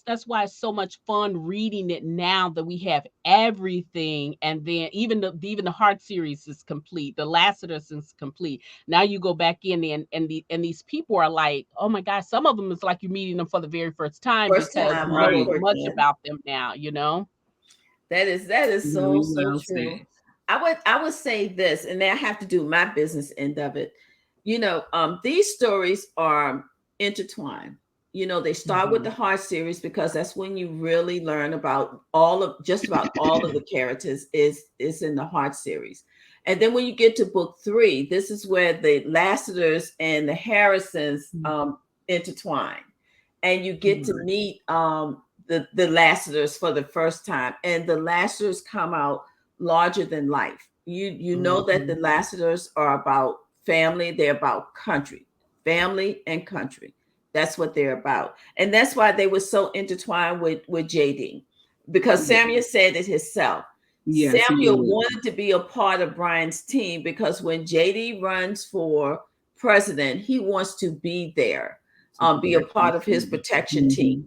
[SPEAKER 3] that's why it's so much fun reading it now that we have everything. And then even the Heart series is complete. The Stylesetters is complete. Now you go back in and these people are like, oh my gosh, some of them is like you're meeting them for the very first time because you know much about them now, you know.
[SPEAKER 2] That is so true. I would say this, and I have to do my business end of it. You know, these stories are intertwined. You know, they start with the Heart series because that's when you really learn about just about all of the characters is in the Heart series. And then when you get to book 3, this is where the Stylesetters and the Harrisons intertwine, and you get to meet the Stylesetters for the first time, and the Stylesetters come out larger than life. You know that the Stylesetters are about family, they're about country, family and country. That's what they're about. And that's why they were so intertwined with JD, because Samuel said it himself. Yes, Samuel wanted to be a part of Brian's team because when JD runs for president, he wants to be there, be a part of his protection team.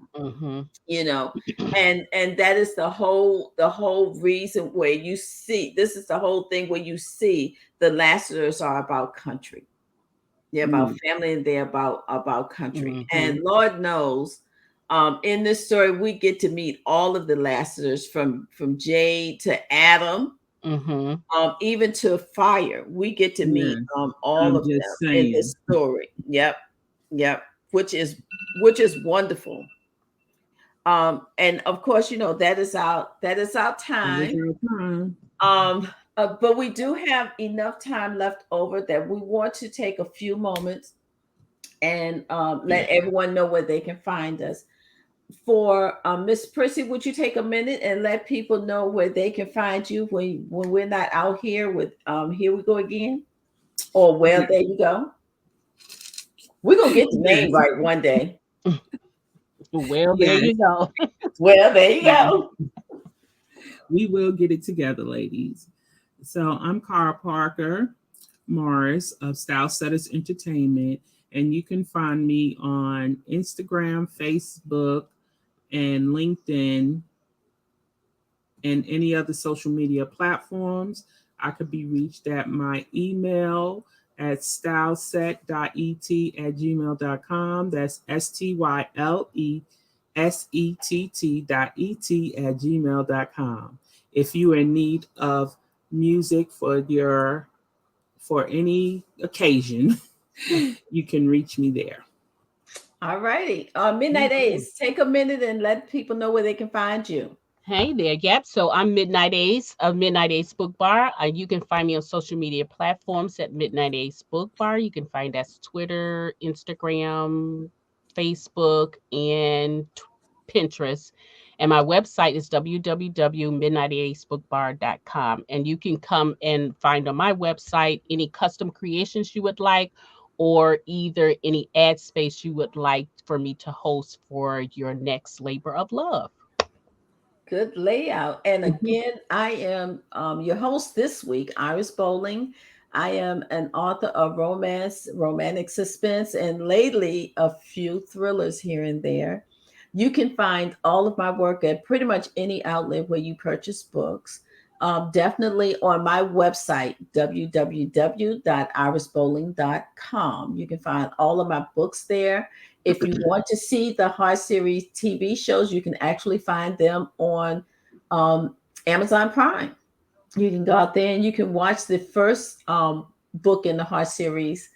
[SPEAKER 2] You know, and that is the whole reason where you see, this is the whole thing where you see the Stylesetters are about country. They're about family, and they're about country. And Lord knows, in this story, we get to meet all of the Stylesetters from Jade to Adam, even to Fire. We get to meet all of them in this story. Yep, which is wonderful. And of course, you know, that is our time. But we do have enough time left over that we want to take a few moments and let everyone know where they can find us. For MsPrissy, would you take a minute and let people know where they can find you when we're not out here with Here We Go Again? Or Well, There You Go. We're going to get the name right one day.
[SPEAKER 3] Well, there you go.
[SPEAKER 2] Well, there you go.
[SPEAKER 4] We will get it together, ladies. So I'm Cara Morris of Stylesetters Entertainment, and you can find me on Instagram, Facebook, and LinkedIn, and any other social media platforms. I could be reached at my email at styleset.et@gmail.com. That's stylesett.et@gmail.com. If you are in need of music for any occasion, you can reach me there.
[SPEAKER 2] All righty. MidnightAce, take a minute and let people know where they can find you.
[SPEAKER 3] Hey there. Yep. So I'm MidnightAce of MidnightAce Book Bar. You can find me on social media platforms at MidnightAce Book Bar. You can find us Twitter, Instagram, Facebook, and Pinterest. And my website is www.midnightacebookbar.com. And you can come and find on my website any custom creations you would like, or either any ad space you would like for me to host for your next labor of love.
[SPEAKER 2] Good layout. And again, I am your host this week, Iris Bolling. I am an author of romance, romantic suspense, and lately a few thrillers here and there. You can find all of my work at pretty much any outlet where you purchase books. Definitely on my website, www.irisbolling.com. You can find all of my books there. If you want to see the Hard Series TV shows, you can actually find them on Amazon Prime. You can go out there and you can watch the first book in the Hard Series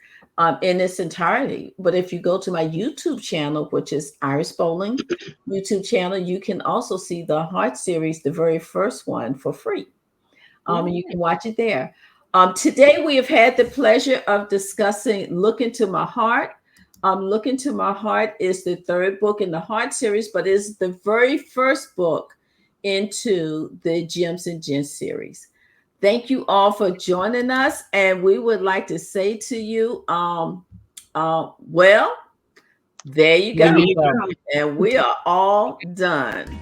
[SPEAKER 2] in its entirety. But if you go to my YouTube channel, which is Iris Bolling YouTube channel, you can also see the Hard Series, the very first one, for free. And you can watch it there. Today we have had the pleasure of discussing Look Into My Heart. Look Into My Heart is the third book in the Hard Series, but is the very first book into the Gems Gent series. Thank you all for joining us, and we would like to say to you, well, there you go. And we are all done.